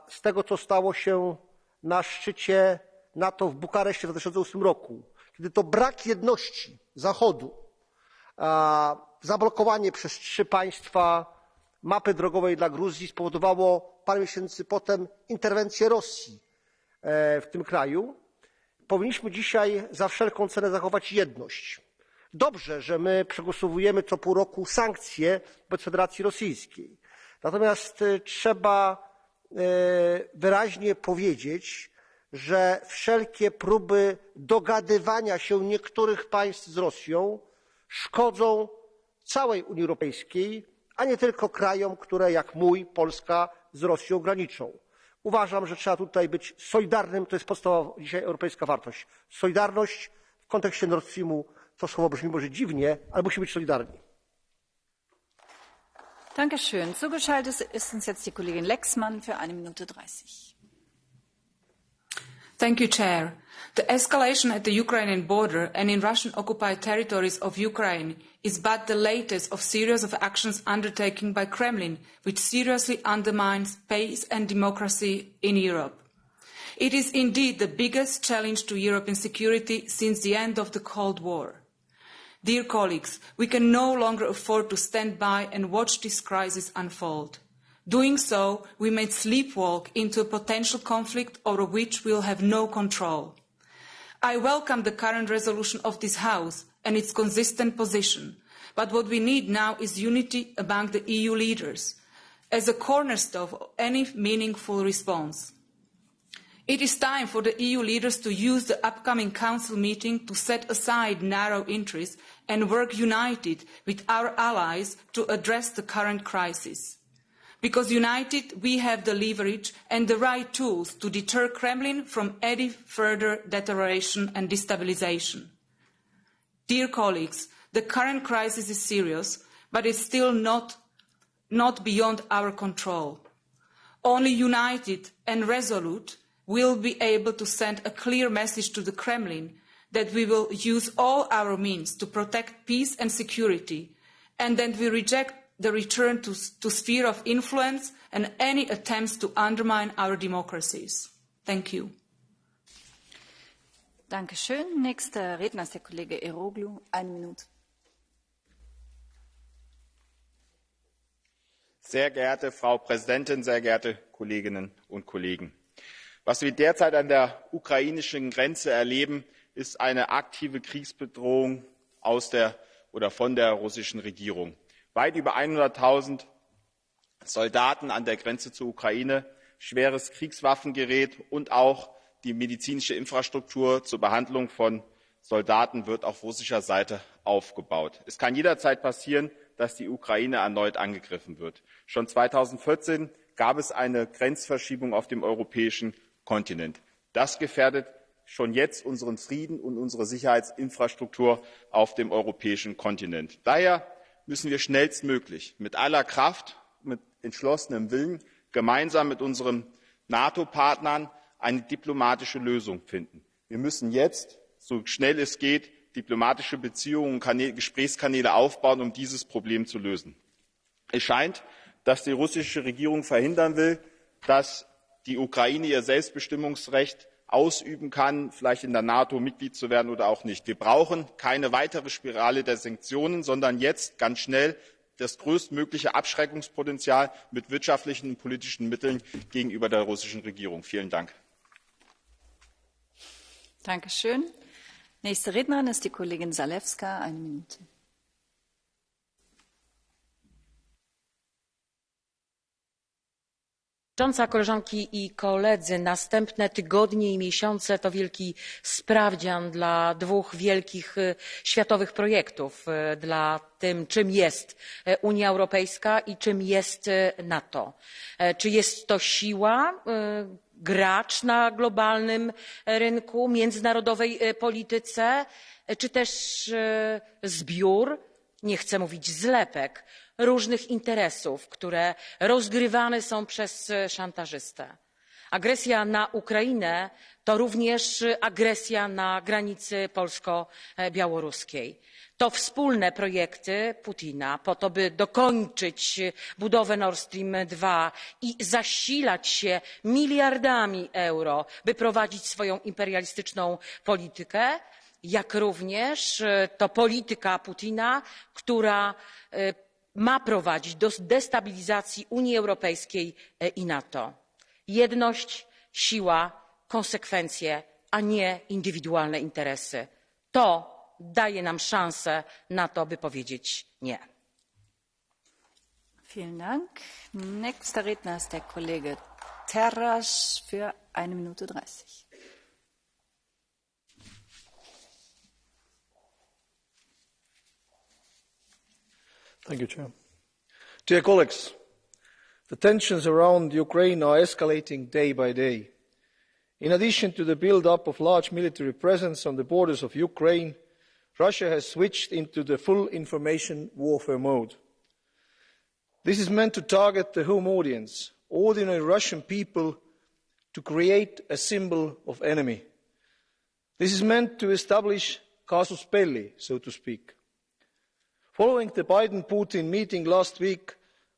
z tego co stało się na szczycie NATO w Bukareszcie w 2008 roku, kiedy to brak jedności Zachodu, zablokowanie przez 3 państwa mapy drogowej dla Gruzji spowodowało parę miesięcy potem interwencję Rosji w tym kraju. Powinniśmy dzisiaj za wszelką cenę zachować jedność. Dobrze, że my przegłosowujemy co pół roku sankcje wobec Federacji Rosyjskiej. Natomiast trzeba wyraźnie powiedzieć, że wszelkie próby dogadywania się niektórych państw z Rosją szkodzą całej Unii Europejskiej, a nie tylko krajom, które jak mój, Polska, z Rosją graniczą. Uważam, że trzeba tutaj być solidarnym, to jest podstawowa dzisiaj europejska wartość. Solidarność w kontekście Nord Streamu, to słowo brzmi może dziwnie, ale musimy być solidarni. Dankeschön. Zugeschaltet ist uns jetzt die Kollegin Lexmann für 1 Minute 30. Thank you, Chair. The escalation at the Ukrainian border and in Russian-occupied territories of Ukraine is but the latest of series of actions undertaken by Kremlin, which seriously undermines peace and democracy in Europe. It is indeed the biggest challenge to European security since the end of the Cold War. Dear colleagues, we can no longer afford to stand by and watch this crisis unfold. Doing so, we may sleepwalk into a potential conflict over which we will have no control. I welcome the current resolution of this House and its consistent position, but what we need now is unity among the EU leaders as a cornerstone of any meaningful response. It is time for the EU leaders to use the upcoming Council meeting to set aside narrow interests and work united with our allies to address the current crisis. Because united, we have the leverage and the right tools to deter Kremlin from any further deterioration and destabilisation. Dear colleagues, the current crisis is serious, but it's still not beyond our control. Only united and resolute will be able to send a clear message to the Kremlin that we will use all our means to protect peace and security, and that we reject the return to sphere of influence and any attempts to undermine our democracies. Thank you. Dankeschön. Nächster Redner ist der Kollege Eroglu. 1 Minute. Sehr geehrte Frau Präsidentin, sehr geehrte Kolleginnen und Kollegen! Was wir derzeit an der ukrainischen Grenze erleben, ist eine aktive Kriegsbedrohung von der russischen Regierung. Weit über 100.000 Soldaten an der Grenze zur Ukraine, schweres Kriegswaffengerät und auch die medizinische Infrastruktur zur Behandlung von Soldaten wird auf russischer Seite aufgebaut. Es kann jederzeit passieren, dass die Ukraine erneut angegriffen wird. Schon 2014 gab es eine Grenzverschiebung auf dem europäischen Kontinent. Das gefährdet schon jetzt unseren Frieden und unsere Sicherheitsinfrastruktur auf dem europäischen Kontinent. Daher müssen wir schnellstmöglich mit aller Kraft, mit entschlossenem Willen gemeinsam mit unseren NATO-Partnern eine diplomatische Lösung finden. Wir müssen jetzt, so schnell es geht, diplomatische Beziehungen und Gesprächskanäle aufbauen, um dieses Problem zu lösen. Es scheint, dass die russische Regierung verhindern will, dass die Ukraine ihr Selbstbestimmungsrecht ausüben kann, vielleicht in der NATO Mitglied zu werden oder auch nicht. Wir brauchen keine weitere Spirale der Sanktionen, sondern jetzt ganz schnell das größtmögliche Abschreckungspotenzial mit wirtschaftlichen und politischen Mitteln gegenüber der russischen Regierung. Vielen Dank. Dankeschön. Nächste Rednerin ist die Kollegin Zalewska, 1 Minute. Koleżanki i koledzy, następne tygodnie i miesiące to wielki sprawdzian dla 2 wielkich światowych projektów, dla tym, czym jest Unia Europejska i czym jest NATO. Czy jest to siła, gracz na globalnym rynku, międzynarodowej polityce, czy też zbiór, nie chcę mówić zlepek, różnych interesów, które rozgrywane są przez szantażystę. Agresja na Ukrainę to również agresja na granicy polsko-białoruskiej. To wspólne projekty Putina po to, by dokończyć budowę Nord Stream 2 i zasilać się miliardami euro, by prowadzić swoją imperialistyczną politykę, jak również to polityka Putina, która ma prowadzić do destabilizacji Unii Europejskiej i NATO. Jedność, siła, konsekwencje, a nie indywidualne interesy. To daje nam szansę na to, by powiedzieć nie. Vielen Dank. Nächster Redner ist der Kollege Terras für 1 Minute 30. Thank you, Chair. Dear colleagues, the tensions around Ukraine are escalating day by day. In addition to the build-up of large military presence on the borders of Ukraine, Russia has switched into the full information warfare mode. This is meant to target the home audience, ordinary Russian people, to create a symbol of enemy. This is meant to establish casus belli, so to speak. Following the Biden-Putin meeting last week,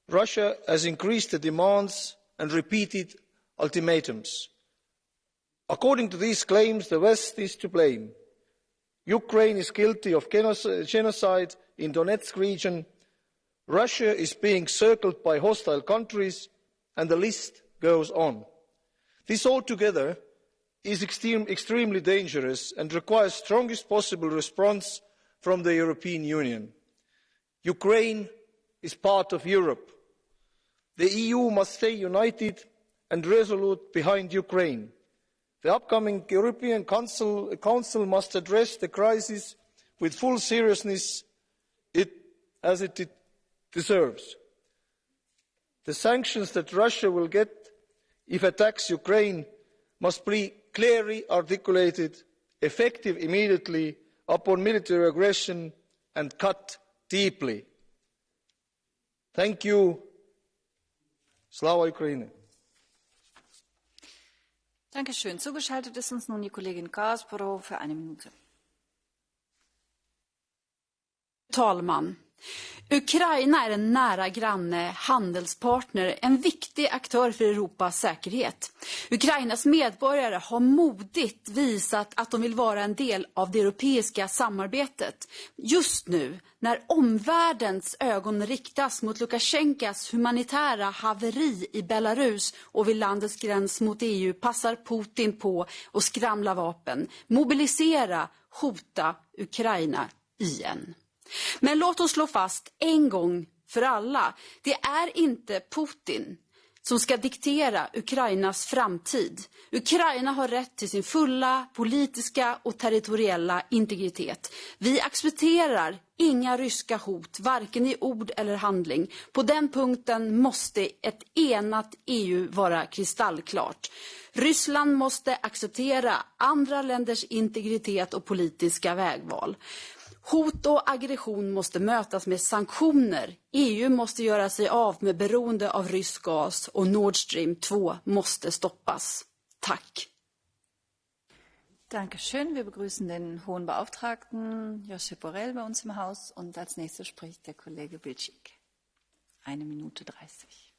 Russia has increased the demands and repeated ultimatums. According to these claims, the West is to blame. Ukraine is guilty of genocide in Donetsk region. Russia is being circled by hostile countries, and the list goes on. This altogether is extremely dangerous and requires strongest possible response from the European Union. Ukraine is part of Europe. The EU must stay united and resolute behind Ukraine. The upcoming European Council must address the crisis with full seriousness as it deserves. The sanctions that Russia will get if it attacks Ukraine must be clearly articulated, effective immediately upon military aggression, and cut deeply. Thank you. Slava Ukraine. Dankeschön. Zugeschaltet ist uns nun die Kollegin Garsborough für 1 Minute. Talman. Ukraina är en nära granne, handelspartner, en viktig aktör för Europas säkerhet. Ukrainas medborgare har modigt visat att de vill vara en del av det europeiska samarbetet. Just nu, när omvärldens ögon riktas mot Lukasjenkas humanitära haveri i Belarus och vid landets gräns mot EU, passar Putin på att skramla vapen, mobilisera, hota Ukraina igen. Men låt oss slå fast en gång för alla, det är inte Putin som ska diktera Ukrainas framtid. Ukraina har rätt till sin fulla politiska och territoriella integritet. Vi accepterar inga ryska hot, varken i ord eller handling. På den punkten måste ett enat EU vara kristallklart. Ryssland måste acceptera andra länders integritet och politiska vägval. Hot och aggression måste mötas med sanktioner. EU måste göra sig av med beroende av rysk gas och Nord Stream 2 måste stoppas. Tack. Dankeschön. Wir begrüßen den Hohen Beauftragten Josep Borrell bei uns im Haus und als nächster spricht der Kollege Bilčík. 1 Minute 30.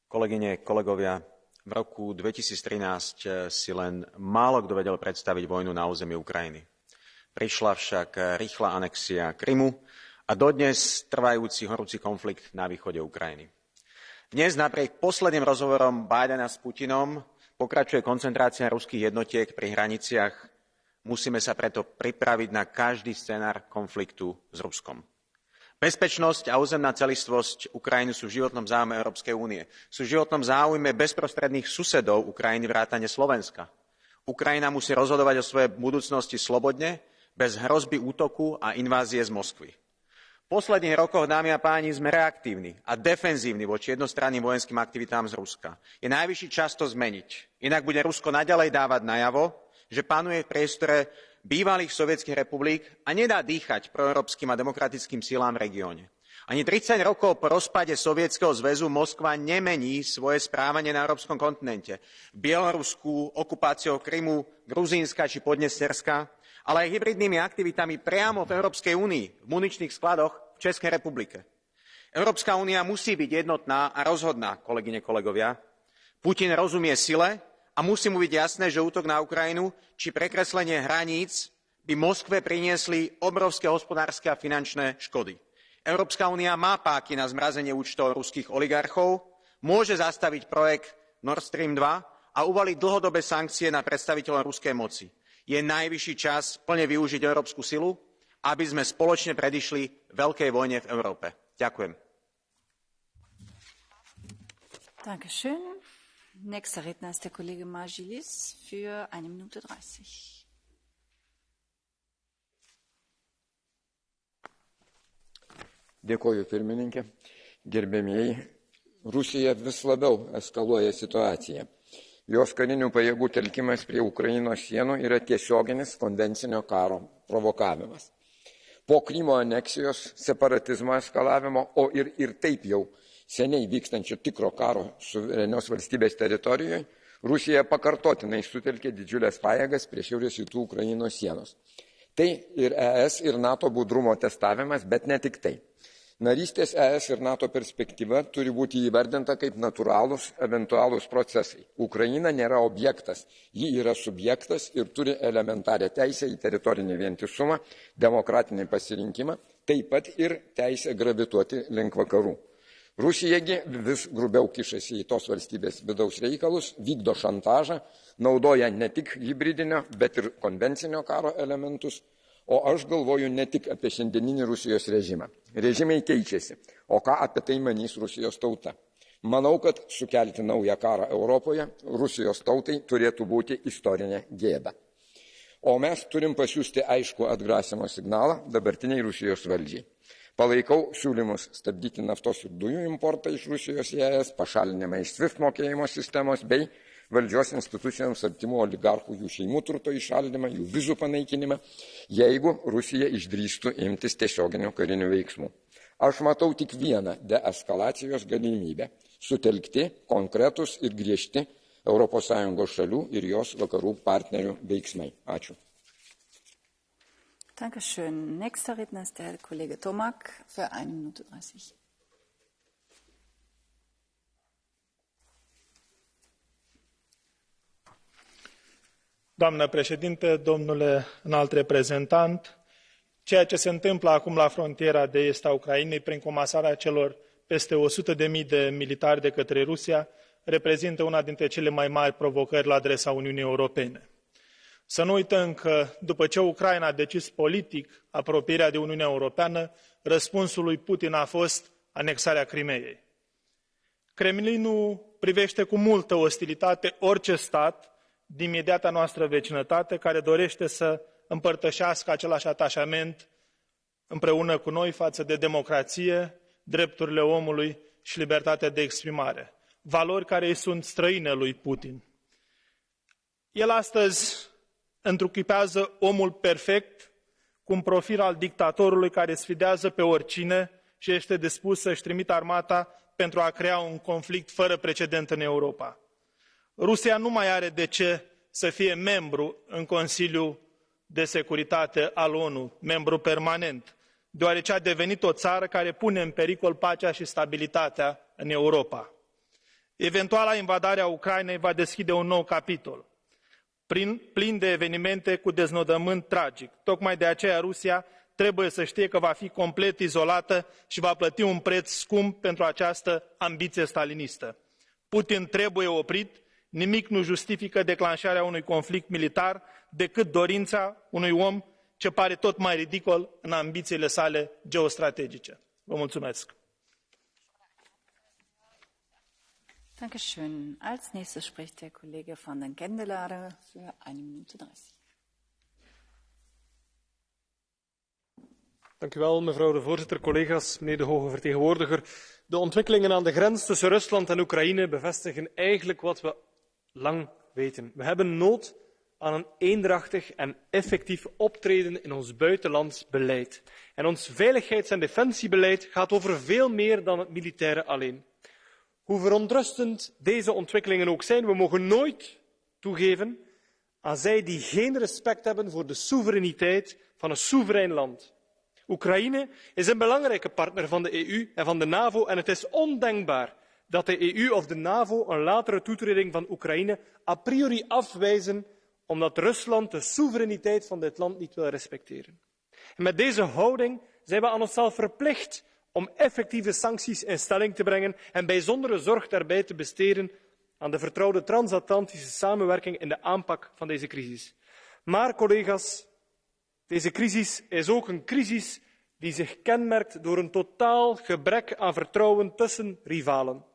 Kolegyne, kolegovia, v roku 2013 si len málo kto vedel predstaviť vojnu na území Ukrajiny. Prišla však rýchla anexia Krymu a dodnes trvajúci horúci konflikt na východe Ukrajiny. Dnes napriek posledným rozhovorom Bidena s Putinom pokračuje koncentrácia ruských jednotiek pri hraniciach. Musíme sa preto pripraviť na každý scenár konfliktu s Ruskom. Bezpečnosť a územná celistvosť Ukrajiny sú v životnom záujme Európskej únie. Sú v životnom záujme bezprostredných susedov Ukrajiny vrátane Slovenska. Ukrajina musí rozhodovať o svojej budúcnosti slobodne, bez hrozby útoku a invázie z Moskvy. V posledných rokoch, dámy a páni, sme reaktívni a defenzívni voči jednostranným vojenským aktivitám z Ruska. Je najvyšší čas to zmeniť. Inak bude Rusko naďalej dávať najavo, že panuje v priestore bývalých sovietskych republik a nedá dýchať proeurópskym a demokratickým silám v regióne. Ani 30 rokov po rozpade Sovietskeho zväzu Moskva nemení svoje správanie na európskom kontinente. V Bielorusku, okupáciou Krymu, Gruzínska či Podnesterska, ale aj hybridnými aktivitami priamo v Európskej únii, v muničných skladoch v Českej republike. Európska únia musí byť jednotná a rozhodná, kolegyne, kolegovia. Putin rozumie sile a musí mu byť jasné, že útok na Ukrajinu či prekreslenie hraníc by Moskve priniesli obrovské hospodárske a finančné škody. Európska únia má páky na zmrazenie účtov ruských oligarchov, môže zastaviť projekt Nord Stream 2 a uvaliť dlhodobé sankcie na predstaviteľov ruskej moci. Je najvyšší čas plne využiť európsku silu, aby sme spoločne predišli veľkej vojne v Európe. Ďakujem. Dankeschön. Nächster Redner ist der Kollege Margilis für 1 Minute 30. Dėkoju pirmininkė. Gerbėmieji, Rusija vis labiau eskaluoja situaciją. Jos karinių pajėgų telkimas prie Ukrainos sienų yra tiesioginis konvencinio karo provokavimas. Po Krymo aneksijos, separatizmo eskalavimo, o ir taip jau seniai vykstančio tikro karo suverenios valstybės teritorijoje, Rusija pakartotinai sutelkė didžiulės pajėgas prie šiaurės rytų Ukrainos sienos. Tai ir ES ir NATO budrumo testavimas, bet ne tik tai. Narystės ES ir NATO perspektyva turi būti įvardinta kaip natūralūs, eventualūs procesai. Ukraina nėra objektas, ji yra subjektas ir turi elementarią teisę į teritorinį vientisumą, demokratinį pasirinkimą, taip pat ir teisę gravituoti link vakarų. Rusijagi vis grubiau kišasi į tos valstybės vidaus reikalus, vykdo šantažą, naudoja ne tik hibridinio, bet ir konvencinio karo elementus, o aš galvoju ne tik apie šiandieninį Rusijos režimą. Režimai keičiasi, o ką apie tai manys Rusijos tauta? Manau, kad sukelti naują karą Europoje Rusijos tautai turėtų būti istorinė gėda. O mes turim pasiųsti aišku atgrasimo signalą dabartiniai Rusijos valdžiai. Palaikau siūlymus stabdyti naftos ir dujų importą iš Rusijos į ES, pašalinimą iš SWIFT mokėjimo sistemos bei valdžios institucijoms artimų oligarchų jų šeimų turto įšaldymą, jų vizų panaikinimą, jeigu Rusija išdrįstų imtis tiesioginių karinių veiksmų. Aš matau tik vieną deeskalacijos galimybę – sutelkti, konkretus ir griežti ES šalių ir jos vakarų partnerių veiksmai. Ačiū. Dankeschön. Nächster Redner ist der Kollege Tomak für 1 Minute 30. Doamnă președinte, domnule înalt reprezentant, ceea ce se întâmplă acum la frontiera de est a Ucrainei, prin comasarea celor peste 100.000 de militari de către Rusia, reprezintă una dintre cele mai mari provocări la adresa Uniunii Europene. Să nu uităm că, după ce Ucraina a decis politic apropierea de Uniunea Europeană, răspunsul lui Putin a fost anexarea Crimeei. Kremlinul privește cu multă ostilitate orice stat din imediata noastră vecinătate care dorește să împărtășească același atașament împreună cu noi față de democrație, drepturile omului și libertatea de exprimare, valori care îi sunt străine lui Putin. El astăzi întruchipează omul perfect cu un profil al dictatorului care sfidează pe oricine și este dispus să-și trimită armata pentru a crea un conflict fără precedent în Europa. Rusia nu mai are de ce să fie membru în Consiliul de Securitate al ONU, membru permanent, deoarece a devenit o țară care pune în pericol pacea și stabilitatea în Europa. Eventuala invadare a Ucrainei va deschide un nou capitol, plin de evenimente cu deznodământ tragic. Tocmai de aceea Rusia trebuie să știe că va fi complet izolată și va plăti un preț scump pentru această ambiție stalinistă. Putin trebuie oprit, nimic nu justifică declanșarea unui conflict militar decât dorința unui om ce pare tot mai ridicol în ambițiile sale geostrategice. Vă mulțumesc! Dankeschön. Als nächstes spricht der Kollege van den Kendelare für 1 Minute 30. Dank u wel, mevrouw de voorzitter, collega's, meneer de hoge vertegenwoordiger. De ontwikkelingen aan de grens tussen Rusland en Oekraïne bevestigen eigenlijk wat we lang weten. We hebben nood aan een eendrachtig en effectief optreden in ons buitenlands beleid. En ons veiligheids- en defensiebeleid gaat over veel meer dan het militaire alleen. Hoe verontrustend deze ontwikkelingen ook zijn, we mogen nooit toegeven aan zij die geen respect hebben voor de soevereiniteit van een soeverein land. Oekraïne is een belangrijke partner van de EU en van de NAVO en het is ondenkbaar dat de EU of de NAVO een latere toetreding van Oekraïne a priori afwijzen omdat Rusland de soevereiniteit van dit land niet wil respecteren. En met deze houding zijn we aan onszelf verplicht om effectieve sancties in stelling te brengen en bijzondere zorg daarbij te besteden aan de vertrouwde transatlantische samenwerking in de aanpak van deze crisis. Maar, collega's, deze crisis is ook een crisis die zich kenmerkt door een totaal gebrek aan vertrouwen tussen rivalen.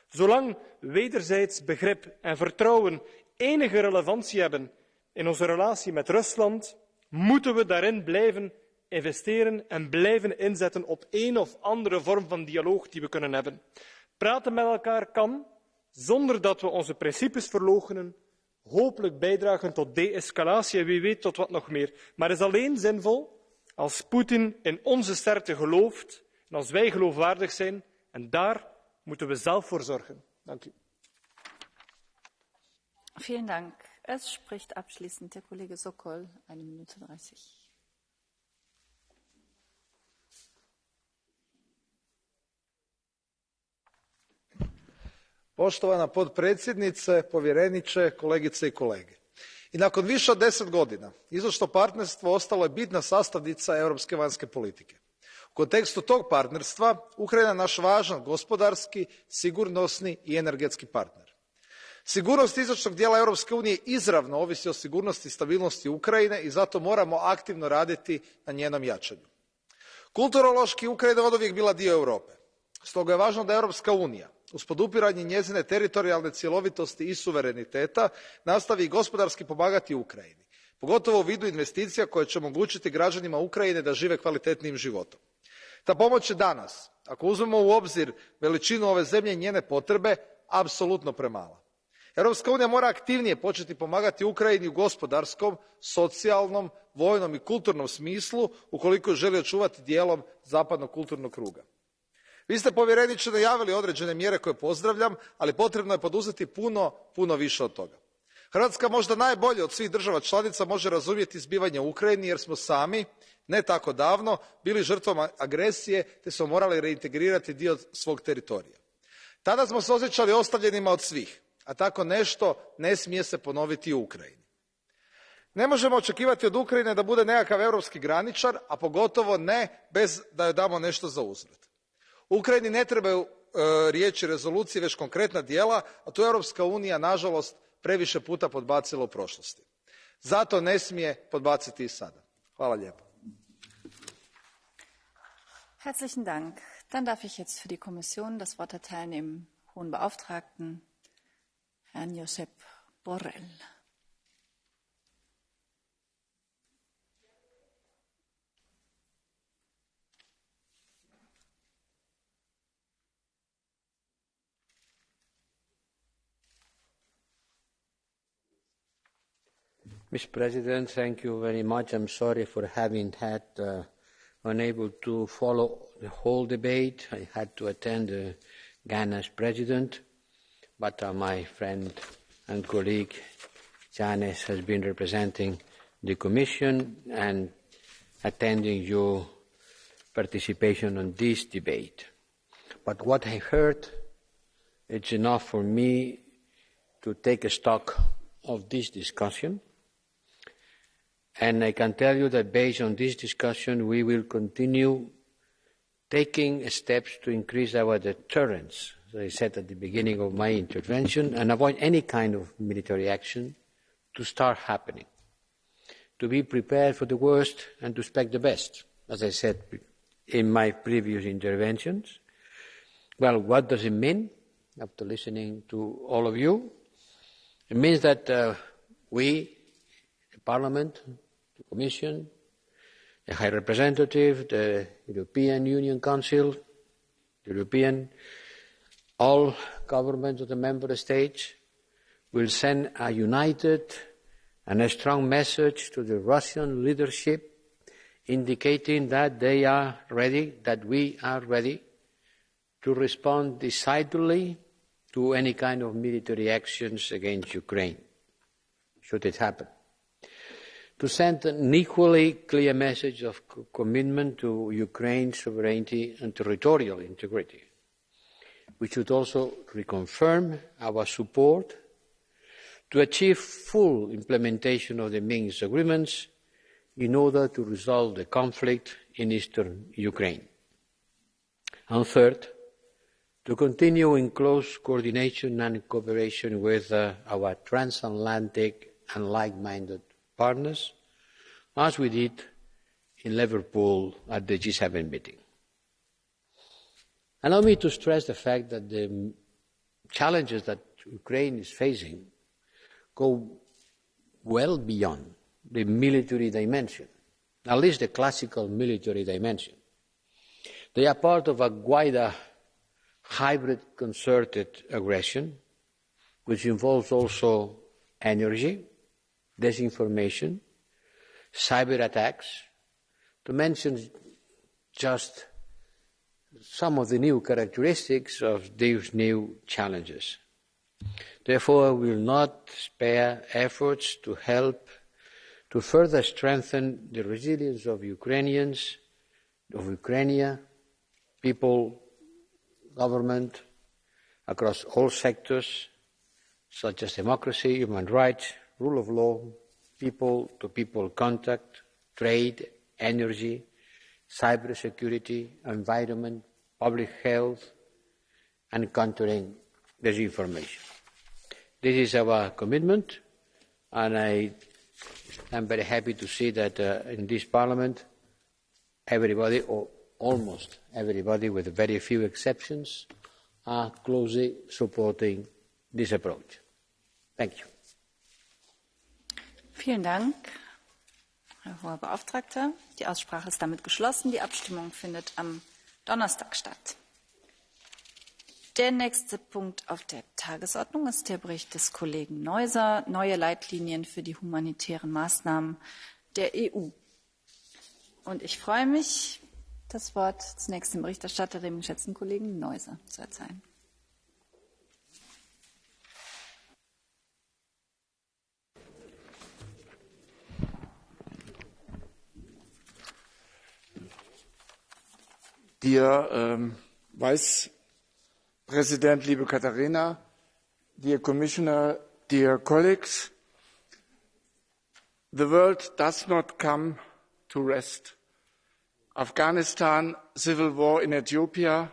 Zolang wederzijds begrip en vertrouwen enige relevantie hebben in onze relatie met Rusland, moeten we daarin blijven investeren en blijven inzetten op een of andere vorm van dialoog die we kunnen hebben. Praten met elkaar kan, zonder dat we onze principes verloochenen, hopelijk bijdragen tot de-escalatie en wie weet tot wat nog meer. Maar is alleen zinvol als Poetin in onze sterkte gelooft en als wij geloofwaardig zijn. En daar moeten we zelf voor zorgen. Dank u. Vielen Dank. Es spricht abschließend der Kollege Sokol, 1 Minute 30. Poštovana potpredsjednice, povjereniče, kolegice i kolege. I nakon više od 10 godina istočno partnerstvo ostalo je bitna sastavnica europske vanjske politike. U kontekstu tog partnerstva Ukrajina je naš važan gospodarski, sigurnosni i energetski partner. Sigurnost istočnog dijela Europske unije izravno ovisi o sigurnosti i stabilnosti Ukrajine i zato moramo aktivno raditi na njenom jačanju. Kulturološki Ukrajina je oduvijek bila dio Europe. Stoga je važno da Europska unija uz podupiranje njezine teritorijalne cjelovitosti i suvereniteta nastavi i gospodarski pomagati Ukrajini, pogotovo u vidu investicija koje će omogućiti građanima Ukrajine da žive kvalitetnijim životom. Ta pomoć je danas, ako uzmemo u obzir veličinu ove zemlje i njene potrebe, apsolutno premala. Europska unija mora aktivnije početi pomagati Ukrajini u gospodarskom, socijalnom, vojnom i kulturnom smislu ukoliko želi očuvati dijelom zapadnog kulturnog kruga. Vi ste, povjereniče, najavili određene mjere koje pozdravljam, ali potrebno je poduzeti puno više od toga. Hrvatska možda najbolje od svih država članica može razumjeti zbivanja u Ukrajini jer smo sami, ne tako davno, bili žrtvom agresije te smo morali reintegrirati dio svog teritorija. Tada smo se osjećali ostavljenima od svih, a tako nešto ne smije se ponoviti u Ukrajini. Ne možemo očekivati od Ukrajine da bude nekakav europski graničar, a pogotovo ne bez da joj damo nešto za uzvrat. Ukrajini ne trebaju riječi rezolucije, već konkretna djela, a tu je Europska unija, nažalost, previše puta podbacila u prošlosti. Zato ne smije podbaciti i sada. Hvala lijepo. Herzlichen Dank. Dann darf ich jetzt für die Kommission das Wort erteilen dem Hohen Beauftragten, Herrn Josep Borrell. Mr. President, thank you very much. I'm sorry for having unable to follow the whole debate. I had to attend Ghana's president, but my friend and colleague Janes has been representing the Commission and attending your participation on this debate. But what I heard, it's enough for me to take a stock of this discussion. And I can tell you that based on this discussion, we will continue taking steps to increase our deterrence, as I said at the beginning of my intervention, and avoid any kind of military action to start happening. To be prepared for the worst and to expect the best, as I said in my previous interventions. Well, what does it mean? After listening to all of you, it means that we, the Parliament, the Commission, the High Representative, the European Union Council, all governments of the member states will send a united and a strong message to the Russian leadership indicating that they are ready, that we are ready to respond decidedly to any kind of military actions against Ukraine, should it happen. To send an equally clear message of commitment to Ukraine's sovereignty and territorial integrity. We should also reconfirm our support to achieve full implementation of the Minsk agreements in order to resolve the conflict in eastern Ukraine. And third, to continue in close coordination and cooperation with our transatlantic and like-minded partners, as we did in Liverpool at the G7 meeting. Allow me to stress the fact that the challenges that Ukraine is facing go well beyond the military dimension, at least the classical military dimension. They are part of a wider hybrid concerted aggression, which involves also energy, disinformation, cyber attacks, to mention just some of the new characteristics of these new challenges. Therefore, we will not spare efforts to help to further strengthen the resilience of Ukrainians, of Ukraine, people, government, across all sectors, such as democracy, human rights, rule of law, people-to-people contact, trade, energy, cybersecurity, environment, public health, and countering disinformation. This is our commitment, and I am very happy to see that in this Parliament, everybody, or almost everybody, with very few exceptions, are closely supporting this approach. Thank you. Vielen Dank, Herr Hoher Beauftragter. Die Aussprache ist damit geschlossen. Die Abstimmung findet am Donnerstag statt. Der nächste Punkt auf der Tagesordnung ist der Bericht des Kollegen Neuser, neue Leitlinien für die humanitären Maßnahmen der EU. Und ich freue mich, das Wort zunächst dem Berichterstatter, dem geschätzten Kollegen Neuser, zu erteilen. Dear Vice President, liebe Katharina, dear Commissioner, dear colleagues, the world does not come to rest. Afghanistan, civil war in Ethiopia,